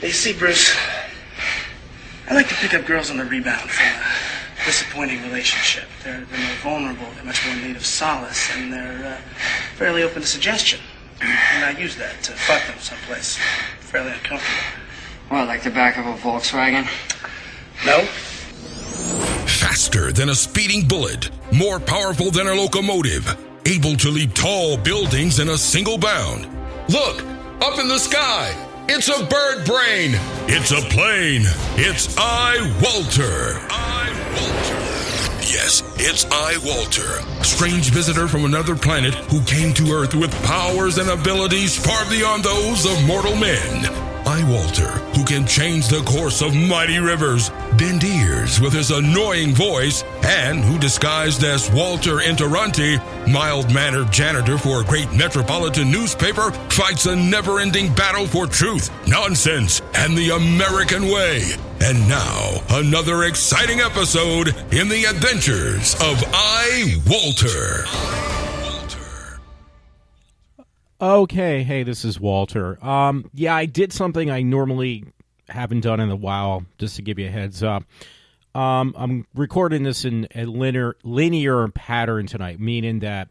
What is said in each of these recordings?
You see, Bruce, I like to pick up girls on the rebound from a disappointing relationship. They're more vulnerable, they're much more in need of solace, and they're fairly open to suggestion. And I use that to fuck them someplace fairly uncomfortable. What, like the back of a Volkswagen? No. Faster than a speeding bullet, more powerful than a locomotive, able to leap tall buildings in a single bound. Look, up in the sky, it's a bird brain, it's a plane, it's iWalter. Yes, it's iWalter, strange visitor from another planet who came to Earth with powers and abilities far beyond those of mortal men. iWalter, who can change the course of mighty rivers, bend ears with his annoying voice, and who disguised as Walter Interranti, mild-mannered janitor for a great metropolitan newspaper, fights a never-ending battle for truth, nonsense, and the American way. And now, another exciting episode in the adventures of iWalter. Okay, hey, this is Walter. Yeah, I did something I normally haven't done in a while, just to give you a heads up. I'm recording this in a linear pattern tonight, meaning that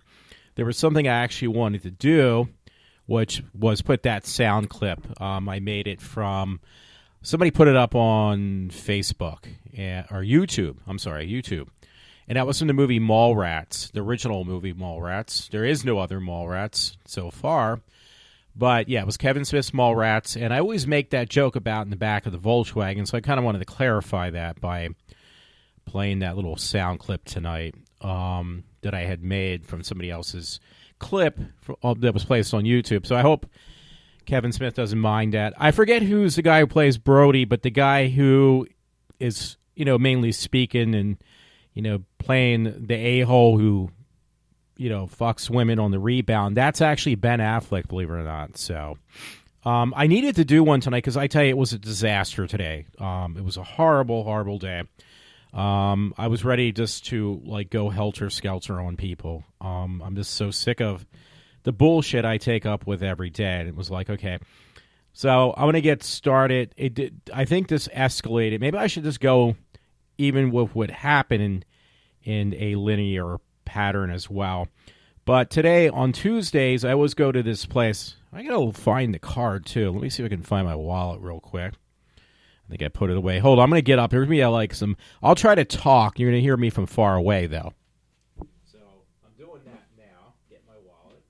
there was something I actually wanted to do, which was put that sound clip. I made it from... Somebody put it up on Facebook, or YouTube. I'm sorry, YouTube. And that was from the movie Mallrats, the original movie Mallrats. There is no other Mallrats so far. But, yeah, it was Kevin Smith's Mallrats. And I always make that joke about in the back of the Volkswagen, so I kind of wanted to clarify that by playing that little sound clip tonight that I had made from somebody else's clip that was placed on YouTube. So I hope Kevin Smith doesn't mind that. I forget who's the guy who plays Brody, but the guy who is, mainly speaking and, playing the a-hole who, fucks women on the rebound, that's actually Ben Affleck, believe it or not. So I needed to do one tonight because I tell you, it was a disaster today. It was a horrible, horrible day. I was ready just to, go helter-skelter on people. I'm just so sick of the bullshit I take up with every day. And it was like, okay, so I'm going to get started. I think this escalated. Maybe I should just go even with what happened in a linear pattern as well. But today, on Tuesdays, I always go to this place. I got to find the card, too. Let me see if I can find my wallet real quick. I think I put it away. Hold on, I'm going to get up. Here's me I'll try to talk. You're going to hear me from far away, though. So I'm doing that now. Get my wallet.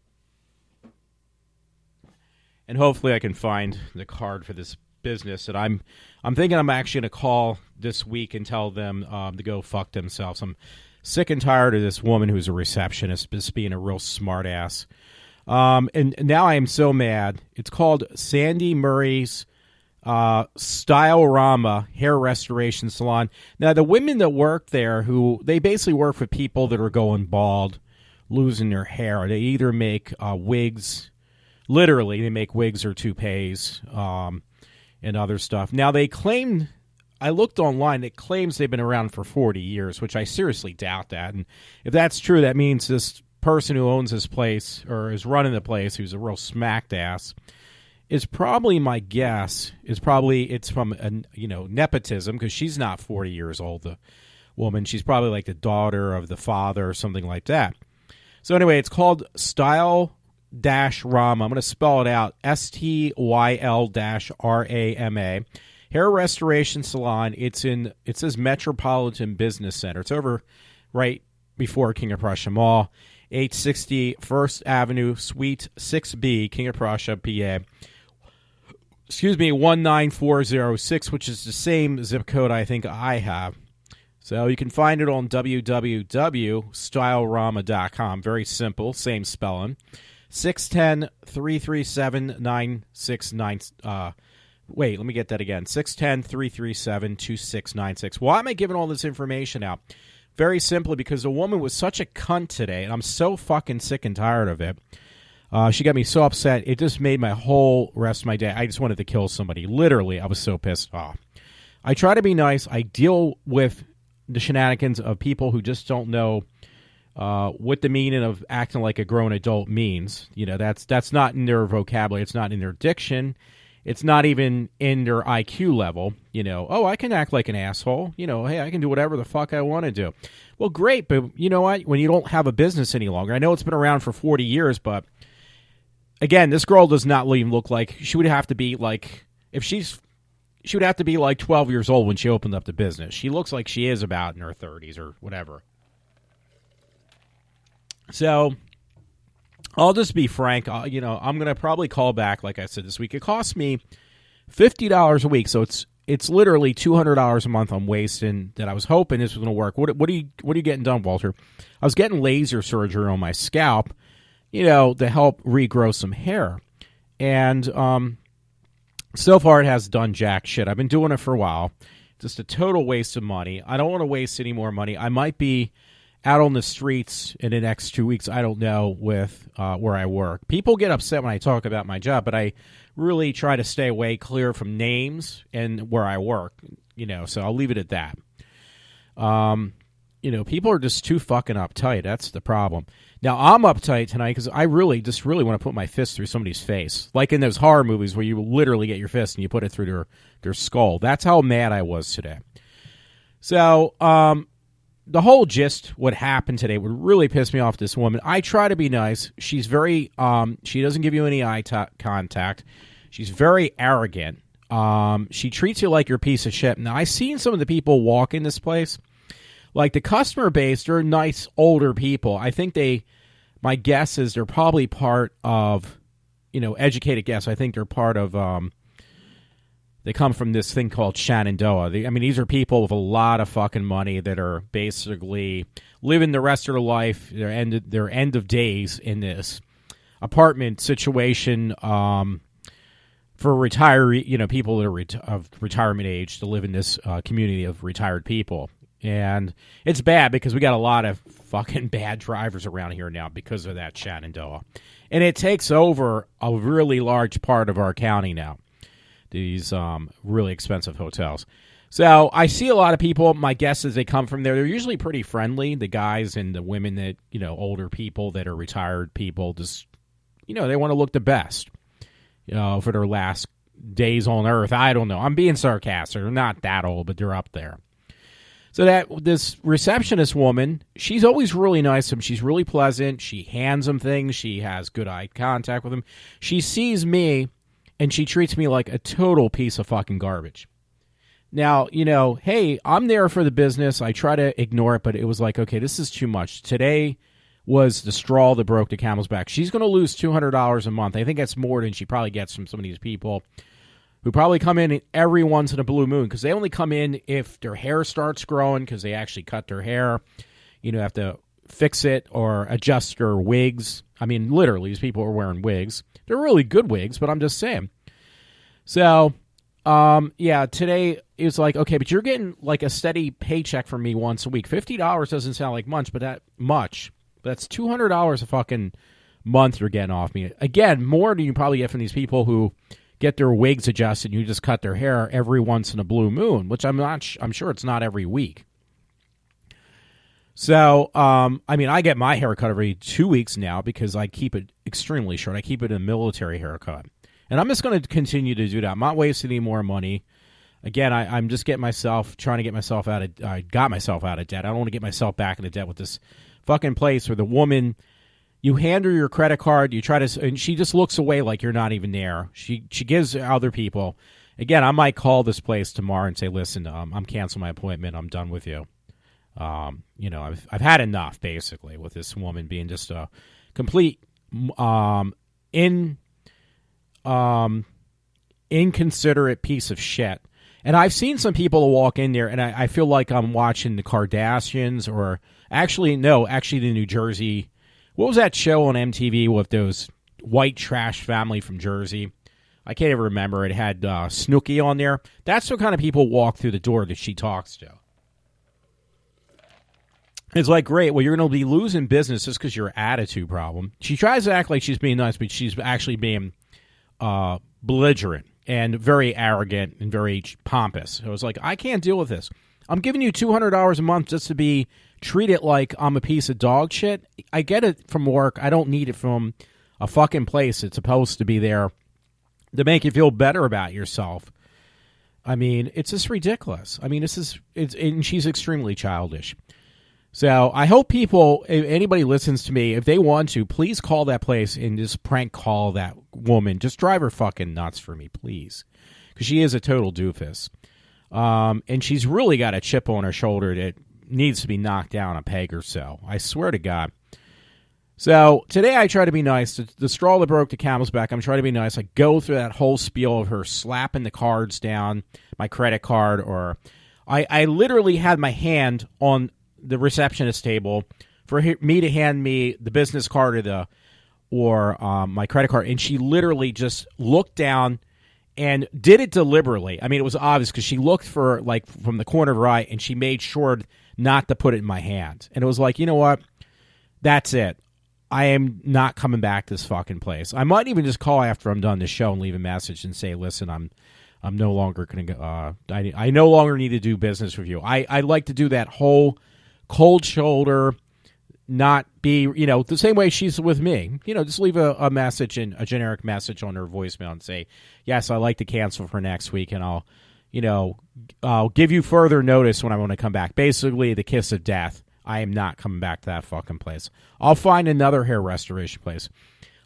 And hopefully I can find the card for this business that I'm thinking I'm actually going to call this week and tell them to go fuck themselves. I'm sick and tired of this woman who's a receptionist just being a real smart ass. And now I am so mad. It's called Sandy Murray's Style-Rama Hair Restoration Salon. Now, the women that work there, they basically work for people that are going bald, losing their hair. They either make wigs... Literally, they make wigs or toupees and other stuff. Now, they claim, I looked online, it claims they've been around for 40 years, which I seriously doubt that. And if that's true, that means this person who owns this place or is running the place, who's a real smacked ass, is probably, my guess, it's from nepotism, because she's not 40 years old, the woman. She's probably like the daughter of the father or something like that. So anyway, it's called Style-Rama. I'm going to spell it out, STYL-RAMA. Hair Restoration Salon. It says Metropolitan Business Center. It's over right before King of Prussia Mall, 860 First Avenue, Suite 6B, King of Prussia, PA. 19406, which is the same zip code I think I have. So you can find it on www.stylorama.com. Very simple, same spelling. 610-337-9696. Wait, let me get that again. 610-337-2696. Why am I giving all this information out? Very simply because the woman was such a cunt today, and I'm so fucking sick and tired of it. She got me so upset. It just made my whole rest of my day. I just wanted to kill somebody. Literally, I was so pissed off. I try to be nice. I deal with the shenanigans of people who just don't know what the meaning of acting like a grown adult means. You know, that's not in their vocabulary. It's not in their diction. It's not even in their IQ level, oh, I can act like an asshole. Hey, I can do whatever the fuck I want to do. Well, great, but you know what? When you don't have a business any longer, I know it's been around for 40 years, but again, this girl does not even look like, she would have to be like, she would have to be like 12 years old when she opened up the business. She looks like she is about in her 30s or whatever. So I'll just be frank. I'm going to probably call back, like I said, this week. It costs me $50 a week, so it's literally $200 a month I'm wasting that I was hoping this was going to work. What are you getting done, Walter? I was getting laser surgery on my scalp, to help regrow some hair. And so far it has done jack shit. I've been doing it for a while. Just a total waste of money. I don't want to waste any more money. I might be out on the streets in the next 2 weeks, I don't know, with where I work. People get upset when I talk about my job, but I really try to stay away clear from names and where I work, so I'll leave it at that. People are just too fucking uptight. That's the problem. Now, I'm uptight tonight because I really want to put my fist through somebody's face, like in those horror movies where you literally get your fist and you put it through their skull. That's how mad I was today. So, the whole gist, what happened today, would really piss me off. This woman. I try to be nice. She's very, she doesn't give you any eye contact. She's very arrogant. She treats you like you're a piece of shit. Now, I've seen some of the people walk in this place. Like the customer base, they're nice, older people. I think my guess is they're probably part of, educated guess. I think they're part of, they come from this thing called Shenandoah. These are people with a lot of fucking money that are basically living the rest of their life, their end of days in this apartment situation for retiree, people that are of retirement age to live in this community of retired people. And it's bad because we got a lot of fucking bad drivers around here now because of that Shenandoah. And it takes over a really large part of our county now. These really expensive hotels. So I see a lot of people. My guess is they come from there. They're usually pretty friendly. The guys and the women that, older people that are retired people, just, they want to look the best, for their last days on earth. I don't know. I'm being sarcastic. They're not that old, but they're up there. So this receptionist woman, she's always really nice to them. She's really pleasant. She hands them things. She has good eye contact with them. She sees me, and she treats me like a total piece of fucking garbage. Now, hey, I'm there for the business. I try to ignore it, but it was like, okay, this is too much. Today was the straw that broke the camel's back. She's going to lose $200 a month. I think that's more than she probably gets from some of these people who probably come in every once in a blue moon because they only come in if their hair starts growing because they actually cut their hair. Have to fix it or adjust their wigs. Literally, these people are wearing wigs. They're really good wigs, but I'm just saying. So, today it was like, okay, but you're getting like a steady paycheck from me once a week. $50 doesn't sound like much, but that's $200 a fucking month you're getting off me. Again, more than you probably get from these people who get their wigs adjusted and you just cut their hair every once in a blue moon, which I'm sure it's not every week. So, I get my haircut every 2 weeks now because I keep it extremely short. I keep it a military haircut. And I'm just going to continue to do that. I'm not wasting any more money. Again, I'm just trying to get myself out of, I got myself out of debt. I don't want to get myself back into debt with this fucking place where the woman, you hand her your credit card, and she just looks away like you're not even there. She gives other people. Again, I might call this place tomorrow and say, listen, I'm canceling my appointment. I'm done with you. I've had enough, basically, with this woman being just a complete inconsiderate piece of shit. And I've seen some people walk in there, and I feel like I'm watching the Kardashians, or actually the New Jersey. What was that show on MTV with those white trash family from Jersey? I can't even remember. It had Snooki on there. That's what kind of people walk through the door that she talks to. It's like, great, well, you're going to be losing business just because your attitude problem. She tries to act like she's being nice, but she's actually being belligerent and very arrogant and very pompous. So it's like, I can't deal with this. I'm giving you $200 a month just to be treated like I'm a piece of dog shit. I get it from work. I don't need it from a fucking place that's supposed to be there to make you feel better about yourself. I mean, it's just ridiculous. I mean, and she's extremely childish. So I hope people, if anybody listens to me, if they want to, please call that place and just prank call that woman. Just drive her fucking nuts for me, please. Because she is a total doofus. And she's really got a chip on her shoulder that needs to be knocked down a peg or so. I swear to God. So today I try to be nice. The straw that broke the camel's back, I'm trying to be nice. I go through that whole spiel of her slapping the cards down, my credit card, or I literally had my hand on the receptionist table for me to hand me the business card or my credit card, and she literally just looked down and did it deliberately. I mean, it was obvious because she looked for, like, from the corner of her eye, and she made sure not to put it in my hand. And it was like, you know what? That's it. I am not coming back to this fucking place. I might even just call after I'm done the show and leave a message and say, listen, I'm no longer going to go. I no longer need to do business with you. I like to do that whole cold shoulder, not be, the same way she's with me. Just leave a message, and a generic message on her voicemail and say, yes, I'd like to cancel for next week, and I'll give you further notice when I want to come back. Basically, the kiss of death. I am not coming back to that fucking place. I'll find another hair restoration place.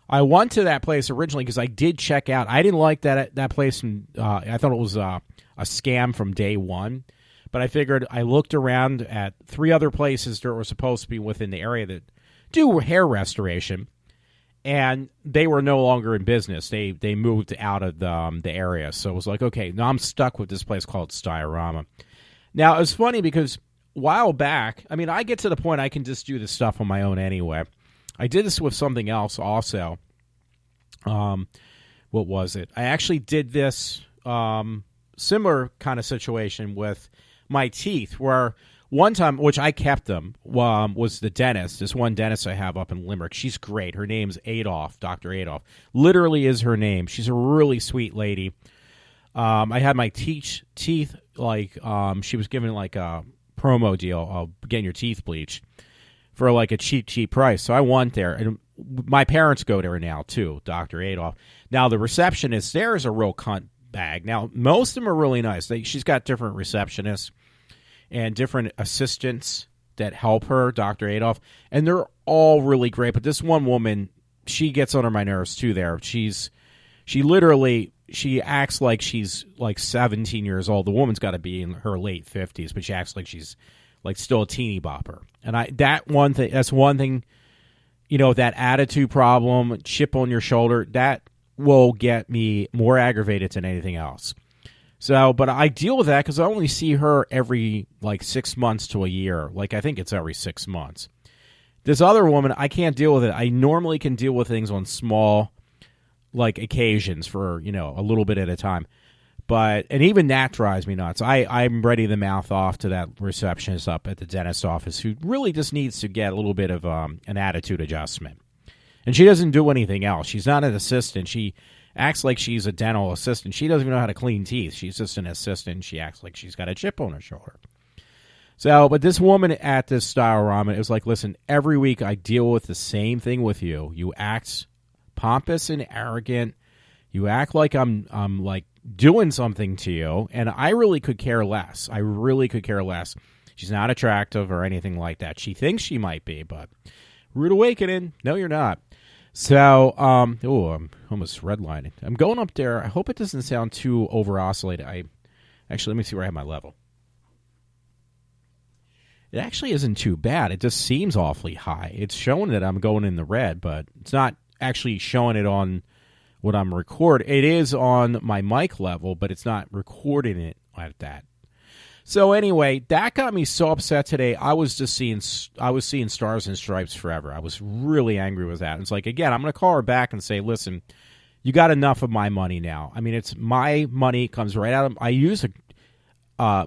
I went to that place originally because I did check out. I didn't like that place. I thought it was a scam from day one. But I figured, I looked around at 3 other places that were supposed to be within the area that do hair restoration, and they were no longer in business. They moved out of the area. So it was like, okay, now I'm stuck with this place called Stylorama. Now, it was funny because a while back, I mean, I get to the point I can just do this stuff on my own anyway. I did this with something else also. What was it? I actually did this similar kind of situation with my teeth, where one time, which I kept them, was the dentist. This one dentist I have up in Limerick. She's great. Her name's Adolph, Dr. Adolph. Literally is her name. She's a really sweet lady. I had my teeth, like, she was giving like a promo deal of getting your teeth bleached for like a cheap price. So I went there, and my parents go there now too, Dr. Adolph. Now, the receptionist there is a real cunt bag. Now, most of them are really nice. She's got different receptionists and different assistants that help her, Dr. Adolph, and they're all really great. But this one woman, she gets under my nerves too there. She acts like she's like 17 years old. The woman's got to be in her late 50s, but she acts like she's like still a teeny bopper. And that's one thing, that attitude problem, chip on your shoulder, that will get me more aggravated than anything else. So, but I deal with that because I only see her every like 6 months to a year. Like, I think it's every 6 months. This other woman, I can't deal with it. I normally can deal with things on small, like, occasions for, a little bit at a time. And even that drives me nuts. I'm ready to mouth off to that receptionist up at the dentist office who really just needs to get a little bit of an attitude adjustment. And she doesn't do anything else. She's not an assistant. She acts like she's a dental assistant. She doesn't even know how to clean teeth. She's just an assistant. She acts like she's got a chip on her shoulder. So, but this woman at this Stylorama, it was like, listen, every week I deal with the same thing with you. You act pompous and arrogant. You act like I'm like doing something to you, and I really could care less. I really could care less. She's not attractive or anything like that. She thinks she might be, but rude awakening. No, you're not. So, I'm almost redlining. I'm going up there. I hope it doesn't sound too over-oscillated. Actually, let me see where I have my level. It actually isn't too bad. It just seems awfully high. It's showing that I'm going in the red, but it's not actually showing it on what I'm recording. It is on my mic level, but it's not recording it at that. So anyway, that got me so upset today. I was seeing Stars and Stripes forever. I was really angry with that. It's like, again, I'm going to call her back and say, listen, you got enough of my money now. I mean, it's my money, comes right out of, I use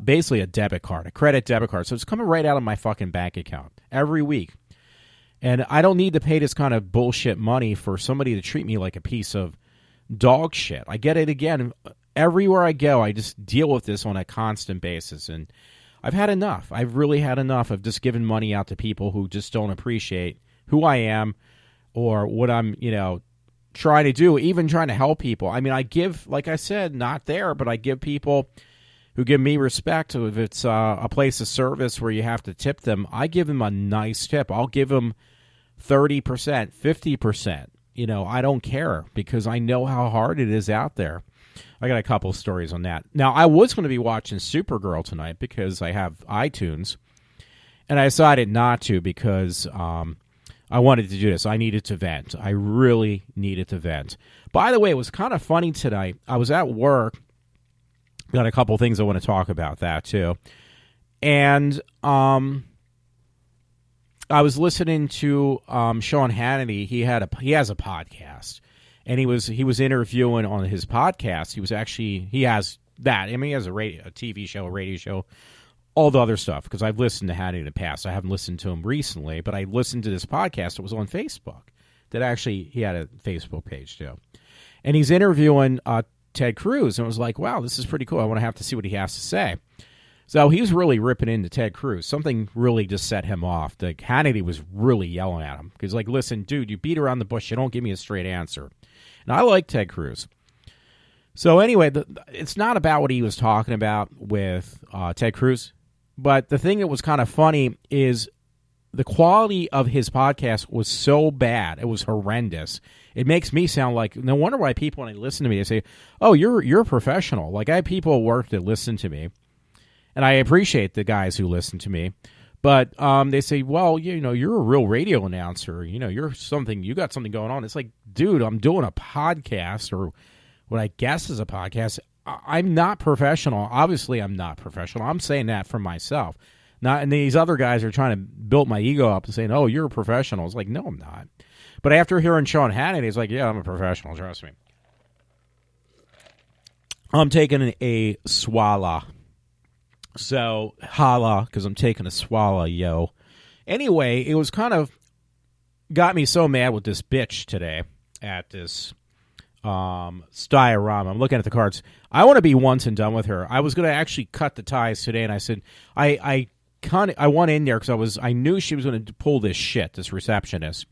basically a debit card, a credit debit card. So it's coming right out of my fucking bank account every week. And I don't need to pay this kind of bullshit money for somebody to treat me like a piece of dog shit. I get it again. Everywhere I go, I just deal with this on a constant basis. And I've had enough. I've really had enough of just giving money out to people who just don't appreciate who I am or what I'm, trying to do, even trying to help people. I mean, I give, like I said, not there, but I give people who give me respect. If it's a place of service where you have to tip them, I give them a nice tip. I'll give them 30%, 50%. You know, I don't care because I know how hard it is out there. I got a couple of stories on that. Now, I was going to be watching Supergirl tonight because I have iTunes, and I decided not to because I wanted to do this. I needed to vent. I really needed to vent. By the way, it was kind of funny tonight. I was at work. Got a couple things I want to talk about that too. And I was listening to Sean Hannity. He has a podcast, and he was interviewing on his podcast. He has that. I mean, he has a TV show, a radio show, all the other stuff, because I've listened to Hannity in the past. I haven't listened to him recently, but I listened to this podcast that was on Facebook. He had a Facebook page too. And he's interviewing Ted Cruz, and it was like, wow, this is pretty cool. I want to have to see what he has to say. So he was really ripping into Ted Cruz. Something really just set him off. The Hannity was really yelling at him. Because, like, listen, dude, you beat around the bush. You don't give me a straight answer. And I like Ted Cruz. So anyway, it's not about what he was talking about with Ted Cruz. But the thing that was kind of funny is the quality of his podcast was so bad. It was horrendous. It makes me sound like, no wonder why people, when they listen to me, they say, oh, you're a professional. Like, I have people at work that listen to me. And I appreciate the guys who listen to me. But they say, well, you know, you're a real radio announcer. You know, you got something going on. It's like, dude, I'm doing a podcast, or what I guess is a podcast. I'm not professional. Obviously, I'm not professional. I'm saying that for myself. And these other guys are trying to build my ego up and saying, oh, you're a professional. It's like, no, I'm not. But after hearing Sean Hannity, he's like, yeah, I'm a professional. Trust me. I'm taking a swallow. So, holla, because I'm taking a swallow, yo. Anyway, it was kind of got me so mad with this bitch today at this Styarama. I'm looking at the cards. I want to be once and done with her. I was going to actually cut the ties today, and I said, I went in there because I knew she was going to pull this shit, this receptionist.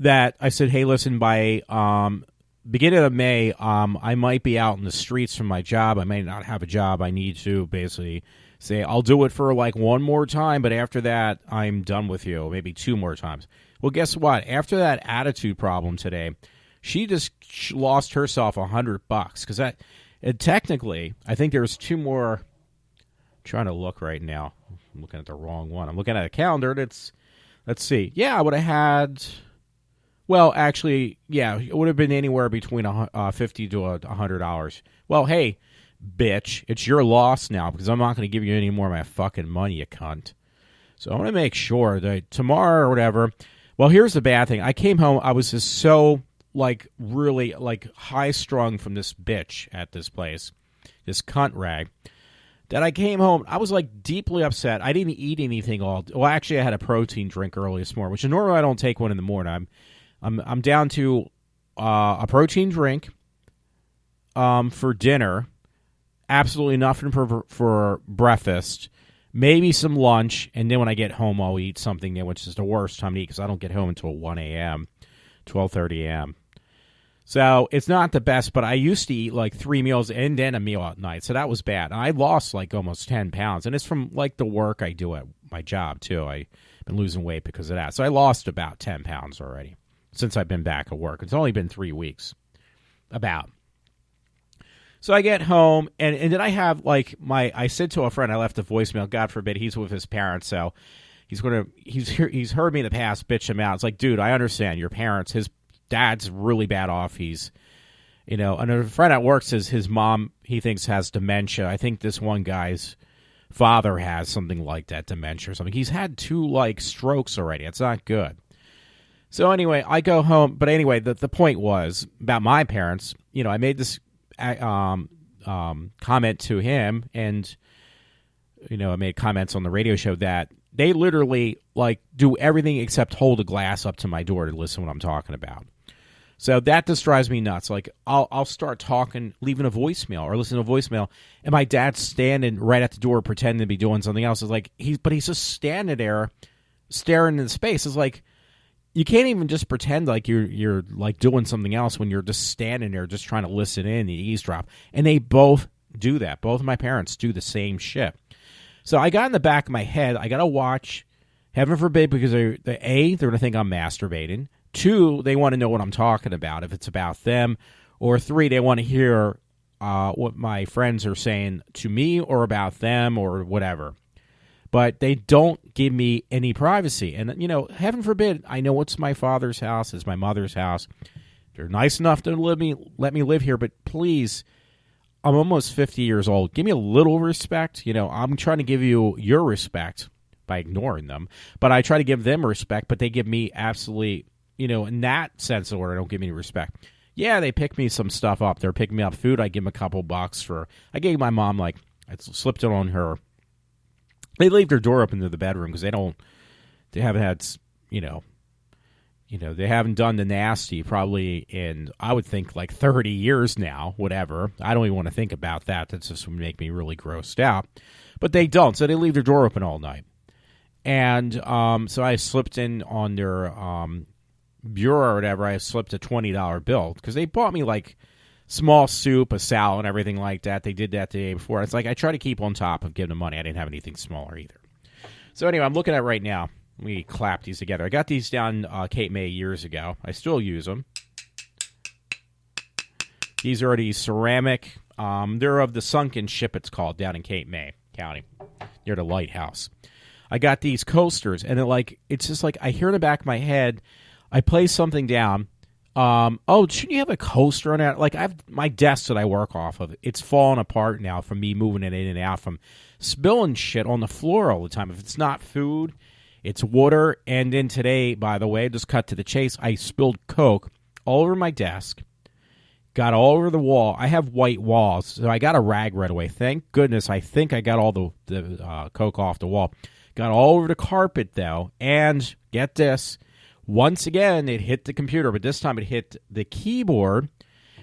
That I said, hey, listen, by beginning of May, I might be out in the streets from my job. I may not have a job. I need to basically say, I'll do it for like one more time, but after that, I'm done with you. Maybe two more times. Well, guess what? After that attitude problem today, she just lost herself $100 because technically, I think there's two more. I'm trying to look right now. I'm looking at the wrong one. I'm looking at a calendar. Let's see. Yeah, I would have had. Well, actually, yeah, it would have been anywhere between $50 to $100. Well, hey, bitch, it's your loss now because I'm not going to give you any more of my fucking money, you cunt. So I want to make sure that tomorrow or whatever. Well, here's the bad thing. I came home. I was just so, like, really, like, high-strung from this bitch at this place, this cunt rag, that I came home. I was, like, deeply upset. I didn't eat anything well, actually, I had a protein drink early this morning, which normally I don't take one in the morning. I'm down to a protein drink for dinner, absolutely nothing for breakfast, maybe some lunch, and then when I get home, I'll eat something there, which is the worst time to eat because I don't get home until 1 a.m., 12:30 a.m. So it's not the best, but I used to eat like 3 meals and then a meal at night, so that was bad. I lost like almost 10 pounds, and it's from like the work I do at my job, too. I've been losing weight because of that. So I lost about 10 pounds already since I've been back at work. It's only been 3 weeks, about. So I get home, and then I have, like, I said to a friend, I left a voicemail, God forbid, he's with his parents, so he's heard me in the past bitch him out. It's like, dude, I understand, your parents, his dad's really bad off, he's, you know, and a friend at work says his mom, he thinks, has dementia. I think this one guy's father has something like that, dementia or something. He's had 2, like, strokes already. It's not good. So anyway, I go home, but anyway, the point was, about my parents, you know, I made this comment to him, and you know, I made comments on the radio show that they literally like do everything except hold a glass up to my door to listen to what I'm talking about. So that just drives me nuts. Like I'll start talking, leaving a voicemail or listening to a voicemail, and my dad's standing right at the door pretending to be doing something else. It's like he's just standing there staring into space. It's like, you can't even just pretend like you're like doing something else when you're just standing there just trying to listen in and eavesdrop. And they both do that. Both of my parents do the same shit. So I got in the back of my head, I got to watch, heaven forbid, because they're going to think I'm masturbating. 2, they want to know what I'm talking about, if it's about them. Or 3, they want to hear what my friends are saying to me or about them or whatever. But they don't give me any privacy. And, heaven forbid, I know it's my father's house, it's my mother's house. They're nice enough to let me live here, but please, I'm almost 50 years old. Give me a little respect. I'm trying to give you your respect by ignoring them. But I try to give them respect, but they give me absolutely, in that sense of where they don't give me respect. Yeah, they pick me some stuff up. They're picking me up food. I give them a couple bucks for, I gave my mom, I slipped it on her. They leave their door open to the bedroom because they haven't had, they haven't done the nasty probably in, I would think, like 30 years now, whatever. I don't even want to think about that. That's just would make me really grossed out. But they don't, so they leave their door open all night. And so I slipped in on their bureau or whatever. I slipped a $20 bill because they bought me like small soup, a salad, and everything like that. They did that the day before. It's like I try to keep on top of giving them money. I didn't have anything smaller either. So anyway, I'm looking at it right now. Let me clap these together. I got these down Cape May years ago. I still use them. These are the ceramic. They're of the sunken ship, it's called, down in Cape May County, near the lighthouse. I got these coasters, and it's just like I hear in the back of my head, I play something down. Shouldn't you have a coaster on that? Like, I have my desk that I work off of. It's falling apart now from me moving it in and out, from spilling shit on the floor all the time. If it's not food, it's water. And then today, by the way, just cut to the chase, I spilled Coke all over my desk, got all over the wall. I have white walls, so I got a rag right away. Thank goodness. I think I got all the Coke off the wall. Got all over the carpet, though, and get this. Once again, it hit the computer, but this time it hit the keyboard,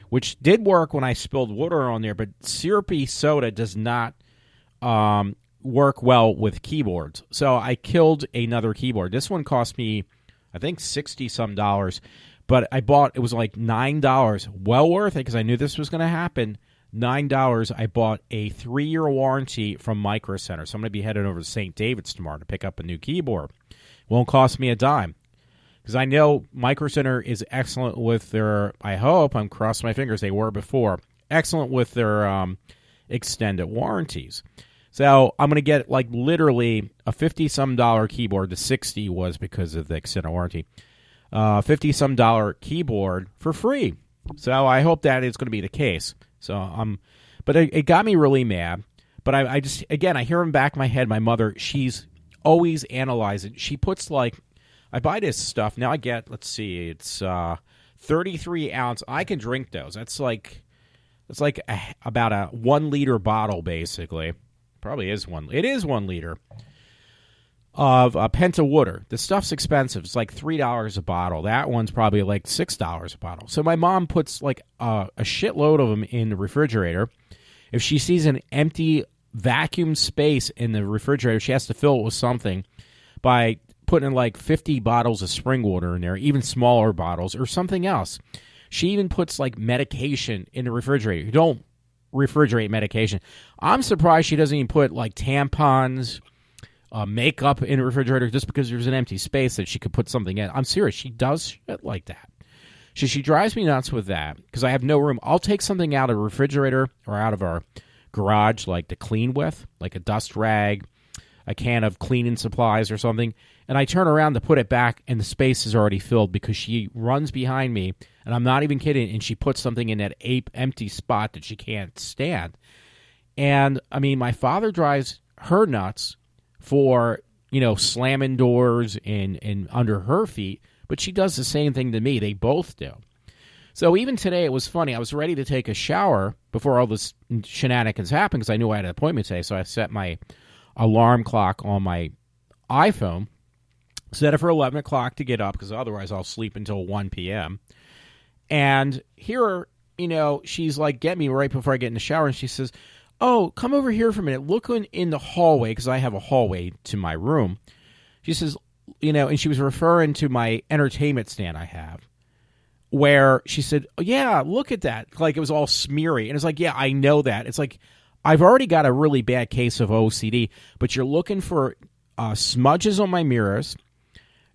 which did work when I spilled water on there, but syrupy soda does not work well with keyboards. So I killed another keyboard. This one cost me, I think, $60-some, but I bought, it was like $9. Well worth it because I knew this was going to happen. $9. I bought a 3-year warranty from Micro Center. So I'm going to be heading over to St. David's tomorrow to pick up a new keyboard. Won't cost me a dime. Because I know Micro Center is excellent with their, I hope, I'm crossing my fingers, they were before, excellent with their extended warranties. So I'm going to get like literally a $50-some keyboard. The $60 was because of the extended warranty. $50-some keyboard for free. So I hope that is going to be the case. So but it got me really mad. But I just, again, I hear in the back of my head, my mother, she's always analyzing. She puts like, I buy this stuff. Now I get, let's see, it's 33 ounce. I can drink those. It's like about a 1 liter bottle, basically. Probably is one. It is 1 liter of a penta water. The stuff's expensive. It's like $3 a bottle. That one's probably like $6 a bottle. So my mom puts like a shitload of them in the refrigerator. If she sees an empty vacuum space in the refrigerator, she has to fill it with something by putting in like 50 bottles of spring water in there, even smaller bottles, or something else. She even puts like medication in the refrigerator. You don't refrigerate medication. I'm surprised she doesn't even put like tampons, makeup in the refrigerator just because there's an empty space that she could put something in. I'm serious. She does shit like that. She drives me nuts with that because I have no room. I'll take something out of the refrigerator or out of our garage like to clean with, like a dust rag, a can of cleaning supplies or something, and I turn around to put it back, and the space is already filled because she runs behind me, and I'm not even kidding, and she puts something in that empty spot that she can't stand. And, I mean, my father drives her nuts for, slamming doors and under her feet, but she does the same thing to me. They both do. So even today, it was funny. I was ready to take a shower before all this shenanigans happened because I knew I had an appointment today, so I set my alarm clock on my iPhone, set it for 11 o'clock to get up because otherwise I'll sleep until 1 p.m. And here, she's like, get me right before I get in the shower, and she says, oh, come over here for a minute. Look in the hallway because I have a hallway to my room. She says, and she was referring to my entertainment stand I have, where she said, oh, yeah, look at that. Like, it was all smeary. And it's like, yeah, I know that. It's like, I've already got a really bad case of OCD, but you're looking for smudges on my mirrors.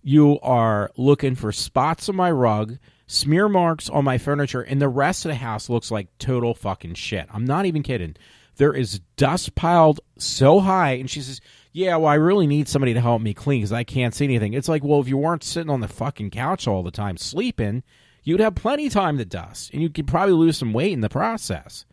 You are looking for spots on my rug, smear marks on my furniture, and the rest of the house looks like total fucking shit. I'm not even kidding. There is dust piled so high, and she says, yeah, well, I really need somebody to help me clean because I can't see anything. It's like, well, if you weren't sitting on the fucking couch all the time sleeping, you'd have plenty of time to dust, and you could probably lose some weight in the process.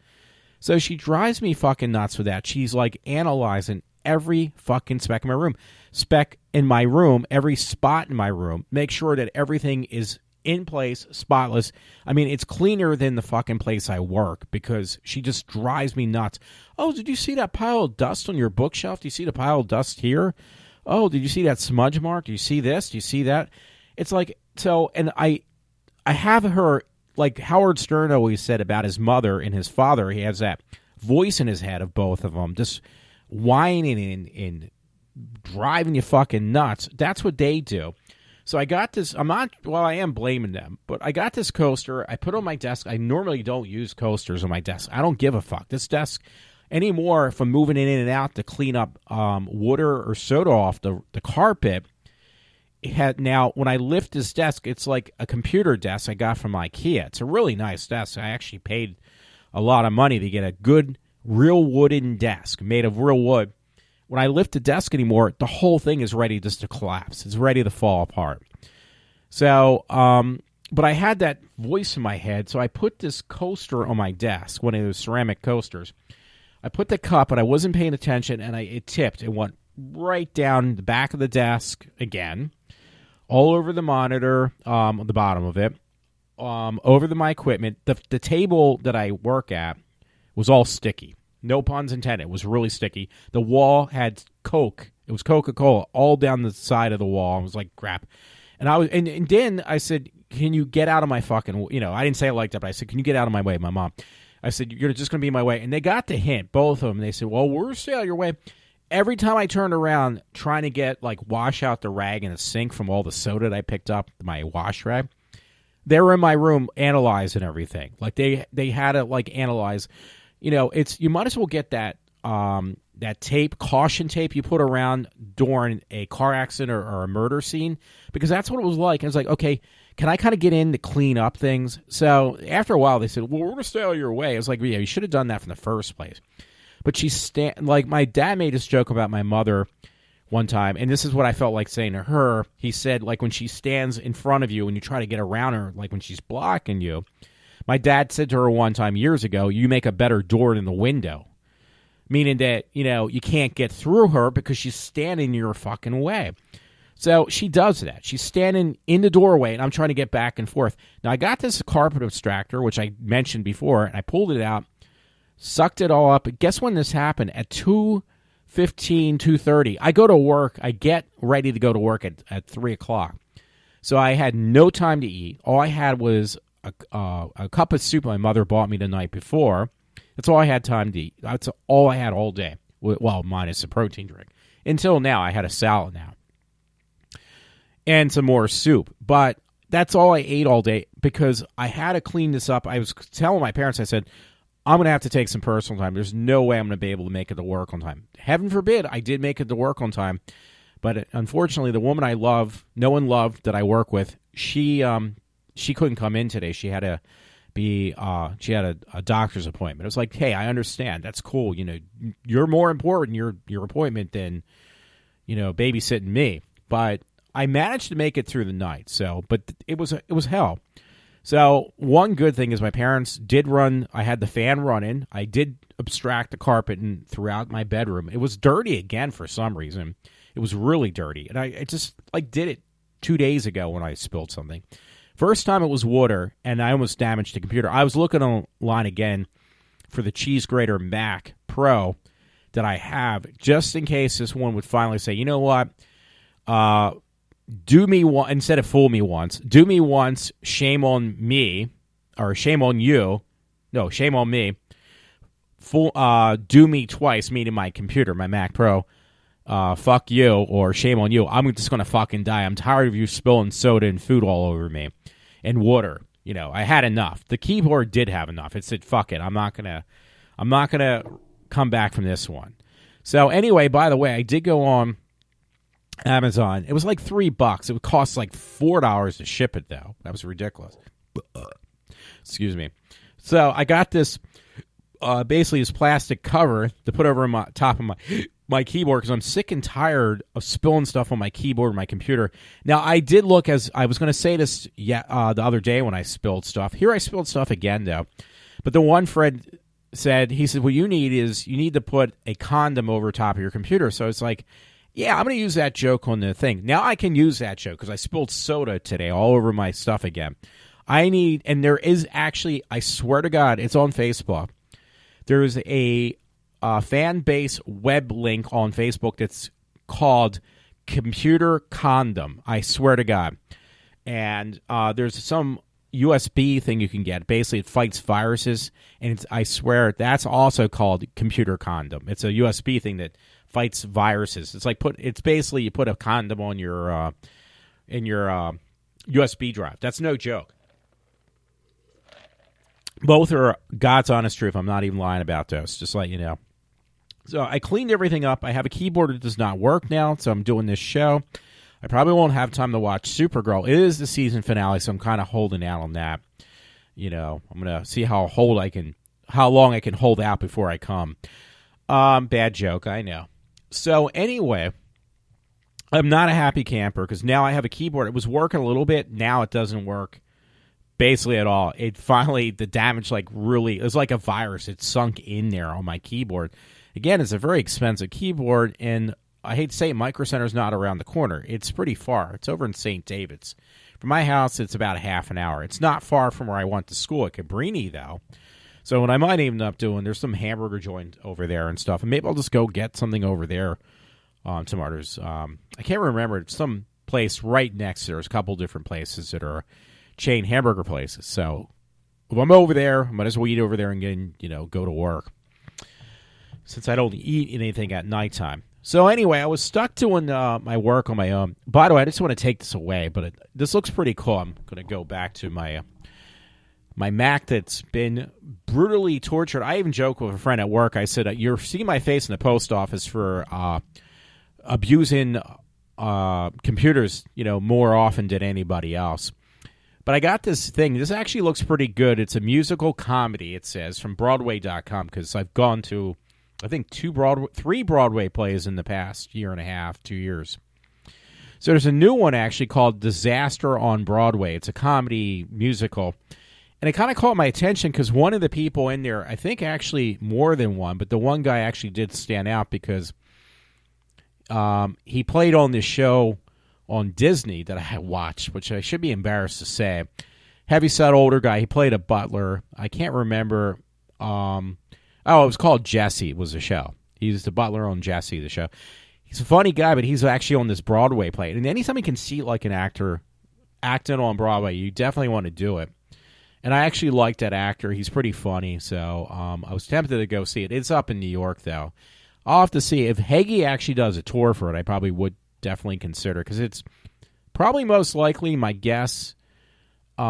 So she drives me fucking nuts with that. She's like analyzing every fucking speck in my room, every spot in my room, make sure that everything is in place, spotless. I mean, it's cleaner than the fucking place I work because she just drives me nuts. Oh, did you see that pile of dust on your bookshelf? Do you see the pile of dust here? Oh, did you see that smudge mark? Do you see this? Do you see that? It's like, so, and I have her, like Howard Stern always said about his mother and his father, he has that voice in his head of both of them, just whining and driving you fucking nuts. That's what they do. So I got this, I am blaming them, but I got this coaster. I put it on my desk. I normally don't use coasters on my desk. I don't give a fuck. This desk anymore, if I'm moving it in and out to clean up water or soda off the carpet, now when I lift this desk, it's like a computer desk I got from IKEA. It's a really nice desk. I actually paid a lot of money to get a good real wooden desk made of real wood. When I lift the desk anymore, the whole thing is ready just to collapse. It's ready to fall apart. So, but I had that voice in my head, so I put this coaster on my desk, one of those ceramic coasters. I put the cup, and I wasn't paying attention, and it tipped. It went right down the back of the desk again, all over the monitor, on the bottom of it, over my equipment. The table that I work at was all sticky. No puns intended. It was really sticky. The wall had Coke. It was Coca-Cola all down the side of the wall. I was like, crap. And then I said, can you get out of my fucking, I didn't say it like that, but I said, can you get out of my way, my mom? I said, you're just going to be in my way. And they got the hint, both of them. They said, well, we're still out your way. Every time I turned around trying to get, wash out the rag in the sink from all the soda that I picked up, my wash rag, they were in my room analyzing everything. Like, they had to, analyze. You might as well get that tape, caution tape you put around during a car accident or a murder scene, because that's what it was like. I was like, okay, can I kind of get in to clean up things? So after a while, they said, well, we're going to stay out of your way. I was like, yeah, you should have done that from the first place. But my dad made this joke about my mother one time, and this is what I felt like saying to her. He said, when she stands in front of you and you try to get around her, when she's blocking you, my dad said to her one time years ago, you make a better door than the window. Meaning that, you can't get through her because she's standing in your fucking way. So she does that. She's standing in the doorway, and I'm trying to get back and forth. Now, I got this carpet abstractor, which I mentioned before, and I pulled it out, sucked it all up. Guess when this happened? At 2:15, 2:30. I go to work. I get ready to go to work at 3 o'clock. So I had no time to eat. All I had was a cup of soup my mother bought me the night before. That's all I had time to eat. That's all I had all day. Well, minus a protein drink. Until now, I had a salad now. And some more soup. But that's all I ate all day because I had to clean this up. I was telling my parents, I said, I'm going to have to take some personal time. There's no way I'm going to be able to make it to work on time. Heaven forbid I did make it to work on time. But unfortunately, the woman I love, no one loved that I work with, she couldn't come in today. She had to she had a doctor's appointment. It was like, hey, I understand. That's cool. You're more important, your appointment, than, babysitting me. But I managed to make it through the night. But it was hell. So one good thing is my parents did run. I had the fan running. I did abstract the carpet throughout my bedroom. It was dirty again for some reason. It was really dirty. And I just did it 2 days ago when I spilled something. First time it was water, and I almost damaged the computer. I was looking online again for the Cheese Grater Mac Pro that I have, just in case this one would finally say, you know what, do me one instead of fool me once. Do me once, shame on me, or shame on you. No, shame on me. Do me twice, meaning my computer, my Mac Pro. fuck you, or shame on you. I'm just going to fucking die. I'm tired of you spilling soda and food all over me and water. I had enough. The keyboard did have enough. It said, fuck it. I'm not going to come back from this one. So anyway, by the way, I did go on Amazon. It was like $3. It would cost like $4 to ship it, though. That was ridiculous. Excuse me. So I got this, basically this plastic cover to put over my top of my keyboard, because I'm sick and tired of spilling stuff on my keyboard and my computer. Now, I did look, as I was going to say this the other day when I spilled stuff. Here I spilled stuff again, though. But the one friend said, what you need to put a condom over top of your computer. So it's like, yeah, I'm going to use that joke on the thing. Now I can use that joke because I spilled soda today all over my stuff again. And there is actually, I swear to God, it's on Facebook. There is a fan base web link on Facebook that's called Computer Condom. I swear to God. And there's some USB thing you can get. Basically, it fights viruses, and I swear that's also called Computer Condom. It's a USB thing that fights viruses. It's basically you put a condom on your in your USB drive. That's no joke. Both are God's honest truth. I'm not even lying about those. Just let you know. So I cleaned everything up. I have a keyboard that does not work now, so I'm doing this show. I probably won't have time to watch Supergirl. It is the season finale, so I'm kind of holding out on that. I'm gonna see how long I can hold out before I come. Bad joke, I know. So anyway, I'm not a happy camper because now I have a keyboard. It was working a little bit. Now it doesn't work basically at all. The damage it was like a virus. It sunk in there on my keyboard. Again, it's a very expensive keyboard, and I hate to say it, Micro Center's not around the corner. It's pretty far. It's over in St. David's. From my house, it's about a half an hour. It's not far from where I went to school at Cabrini, though. So what I might even end up doing, there's some hamburger joint over there and stuff, and maybe I'll just go get something over there tomorrow. I can't remember. It's some place right next. There's a couple different places that are chain hamburger places. So if I'm over there, I might as well eat over there and go to work, since I don't eat anything at nighttime. So anyway, I was stuck doing my work on my own. By the way, I just want to take this away, but this looks pretty cool. I'm going to go back to my Mac that's been brutally tortured. I even joked with a friend at work. I said, you're seeing my face in the post office for abusing computers, more often than anybody else. But I got this thing. This actually looks pretty good. It's a musical comedy, it says, from Broadway.com, because I've gone to, I think, 3 Broadway plays in the past year and a half, 2 years. So there's a new one actually called Disaster on Broadway. It's a comedy musical. And it kind of caught my attention because one of the people in there, I think actually more than one, but the one guy actually did stand out because he played on this show on Disney that I had watched, which I should be embarrassed to say. Heavyset older guy. He played a butler. I can't remember. It was called Jesse was the show. He's the butler on Jesse, the show. He's a funny guy, but he's actually on this Broadway play. And anytime you can see like an actor acting on Broadway, you definitely want to do it. And I actually like that actor. He's pretty funny, so I was tempted to go see it. It's up in New York, though. I'll have to see. If Hagee actually does a tour for it, I probably would definitely consider, because it's probably most likely, my guess, it's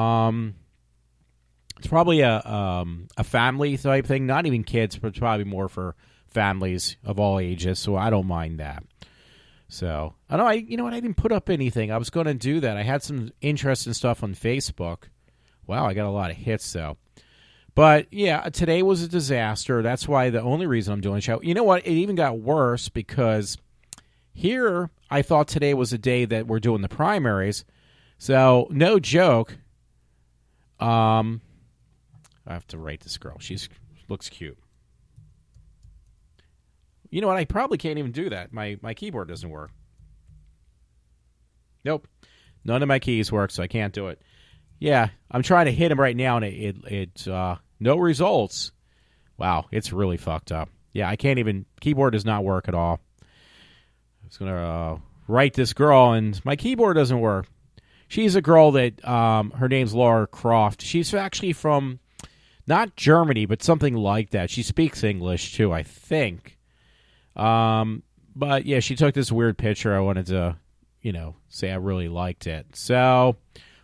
probably a family type thing. Not even kids, but probably more for families of all ages, so I don't mind that. So, I know, you know what, I didn't put up anything. I was going to do that. I had some interesting stuff on Facebook. Wow, I got a lot of hits, though. But, yeah, today was a disaster. That's why the only reason I'm doing a show. You know what? It even got worse because here I thought today was the day that we're doing the primaries. So, no joke. I have to write this girl. She looks cute. You know what? I probably can't even do that. My keyboard doesn't work. Nope. None of my keys work, so I can't do it. Yeah, I'm trying to hit him right now, and it's no results. Wow, it's really fucked up. Yeah, I can't even. Keyboard does not work at all. I was gonna write this girl, and my keyboard doesn't work. She's a girl that her name's Laura Croft. She's actually from not Germany, but something like that. She speaks English too, I think. But yeah, she took this weird picture. I wanted to, say I really liked it. So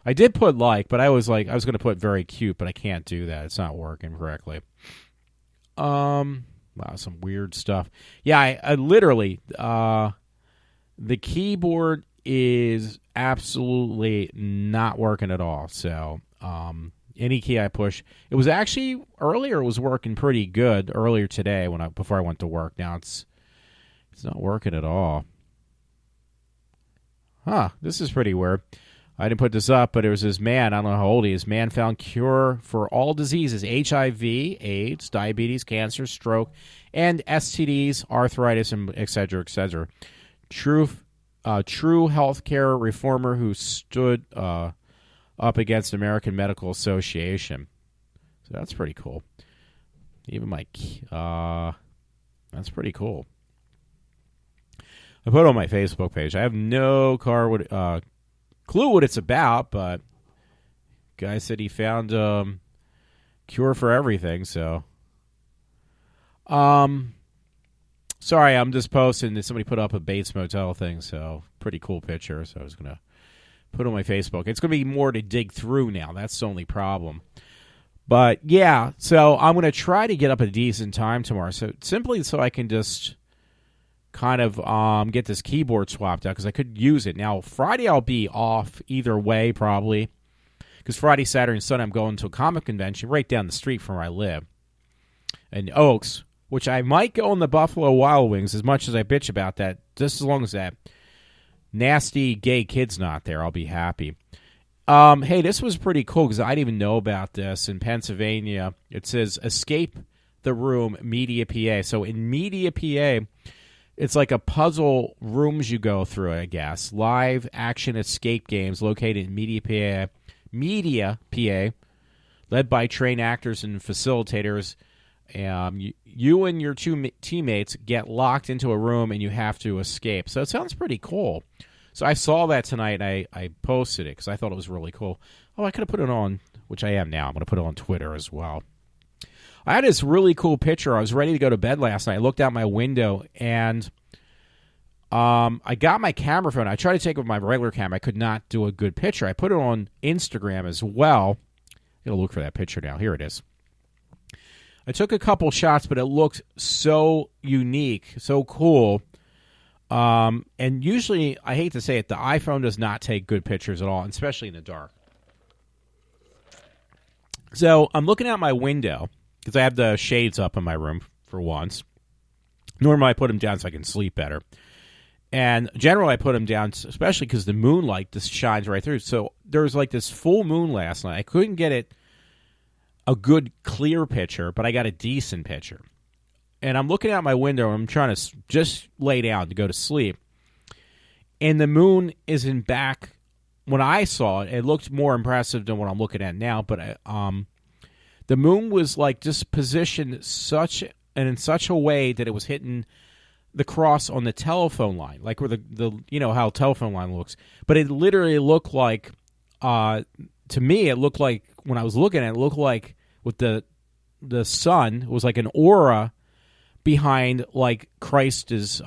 I did put like, but I was going to put very cute, but I can't do that. It's not working correctly. Wow, some weird stuff. Yeah, I literally, the keyboard is absolutely not working at all. So, any key I push, it was actually earlier. It was working pretty good earlier today before I went to work. Now it's not working at all. Huh? This is pretty weird. I didn't put this up, but it was this man. I don't know how old he is. Man found cure for all diseases: HIV, AIDS, diabetes, cancer, stroke, and STDs, arthritis, and et cetera, et cetera. True healthcare reformer who stood up against American Medical Association. So that's pretty cool. Even that's pretty cool. I put it on my Facebook page. I have no clue what it's about, but guy said he found cure for everything. So, sorry, I'm just posting that somebody put up a Bates Motel thing. So, pretty cool picture. So I was gonna put it on my Facebook. It's gonna be more to dig through now. That's the only problem. But yeah, so I'm gonna try to get up a decent time tomorrow. So simply so I can just kind of get this keyboard swapped out because I could use it. Now, Friday I'll be off either way probably because Friday, Saturday, and Sunday I'm going to a comic convention right down the street from where I live in Oaks, which I might go on the Buffalo Wild Wings as much as I bitch about that. Just as long as that nasty gay kid's not there, I'll be happy. Hey, this was pretty cool because I didn't even know about this. In Pennsylvania, it says Escape the Room Media PA. So in Media PA, it's like a puzzle rooms you go through, I guess. Live action escape games located in Media PA, led by trained actors and facilitators. You and your two teammates get locked into a room and you have to escape. So it sounds pretty cool. So I saw that tonight and I posted it because I thought it was really cool. Oh, I could have put it on, which I am now. I'm going to put it on Twitter as well. I had this really cool picture. I was ready to go to bed last night. I looked out my window, and I got my camera phone. I tried to take it with my regular camera. I could not do a good picture. I put it on Instagram as well. I'm going to look for that picture now. Here it is. I took a couple shots, but it looked so unique, so cool. And usually, I hate to say it, the iPhone does not take good pictures at all, especially in the dark. So I'm looking out my window, because I have the shades up in my room for once. Normally I put them down so I can sleep better. And generally I put them down, especially because the moonlight just shines right through. So there was like this full moon last night. I couldn't get it a good clear picture, but I got a decent picture. And I'm looking out my window and I'm trying to just lay down to go to sleep. And the moon isn't back. When I saw it, it looked more impressive than what I'm looking at now, but the moon was like just positioned in such a way that it was hitting the cross on the telephone line, like where the how a telephone line looks. But it literally looked like, to me, it looked like when I was looking at it, it looked like with the sun, it was like an aura behind like Christ's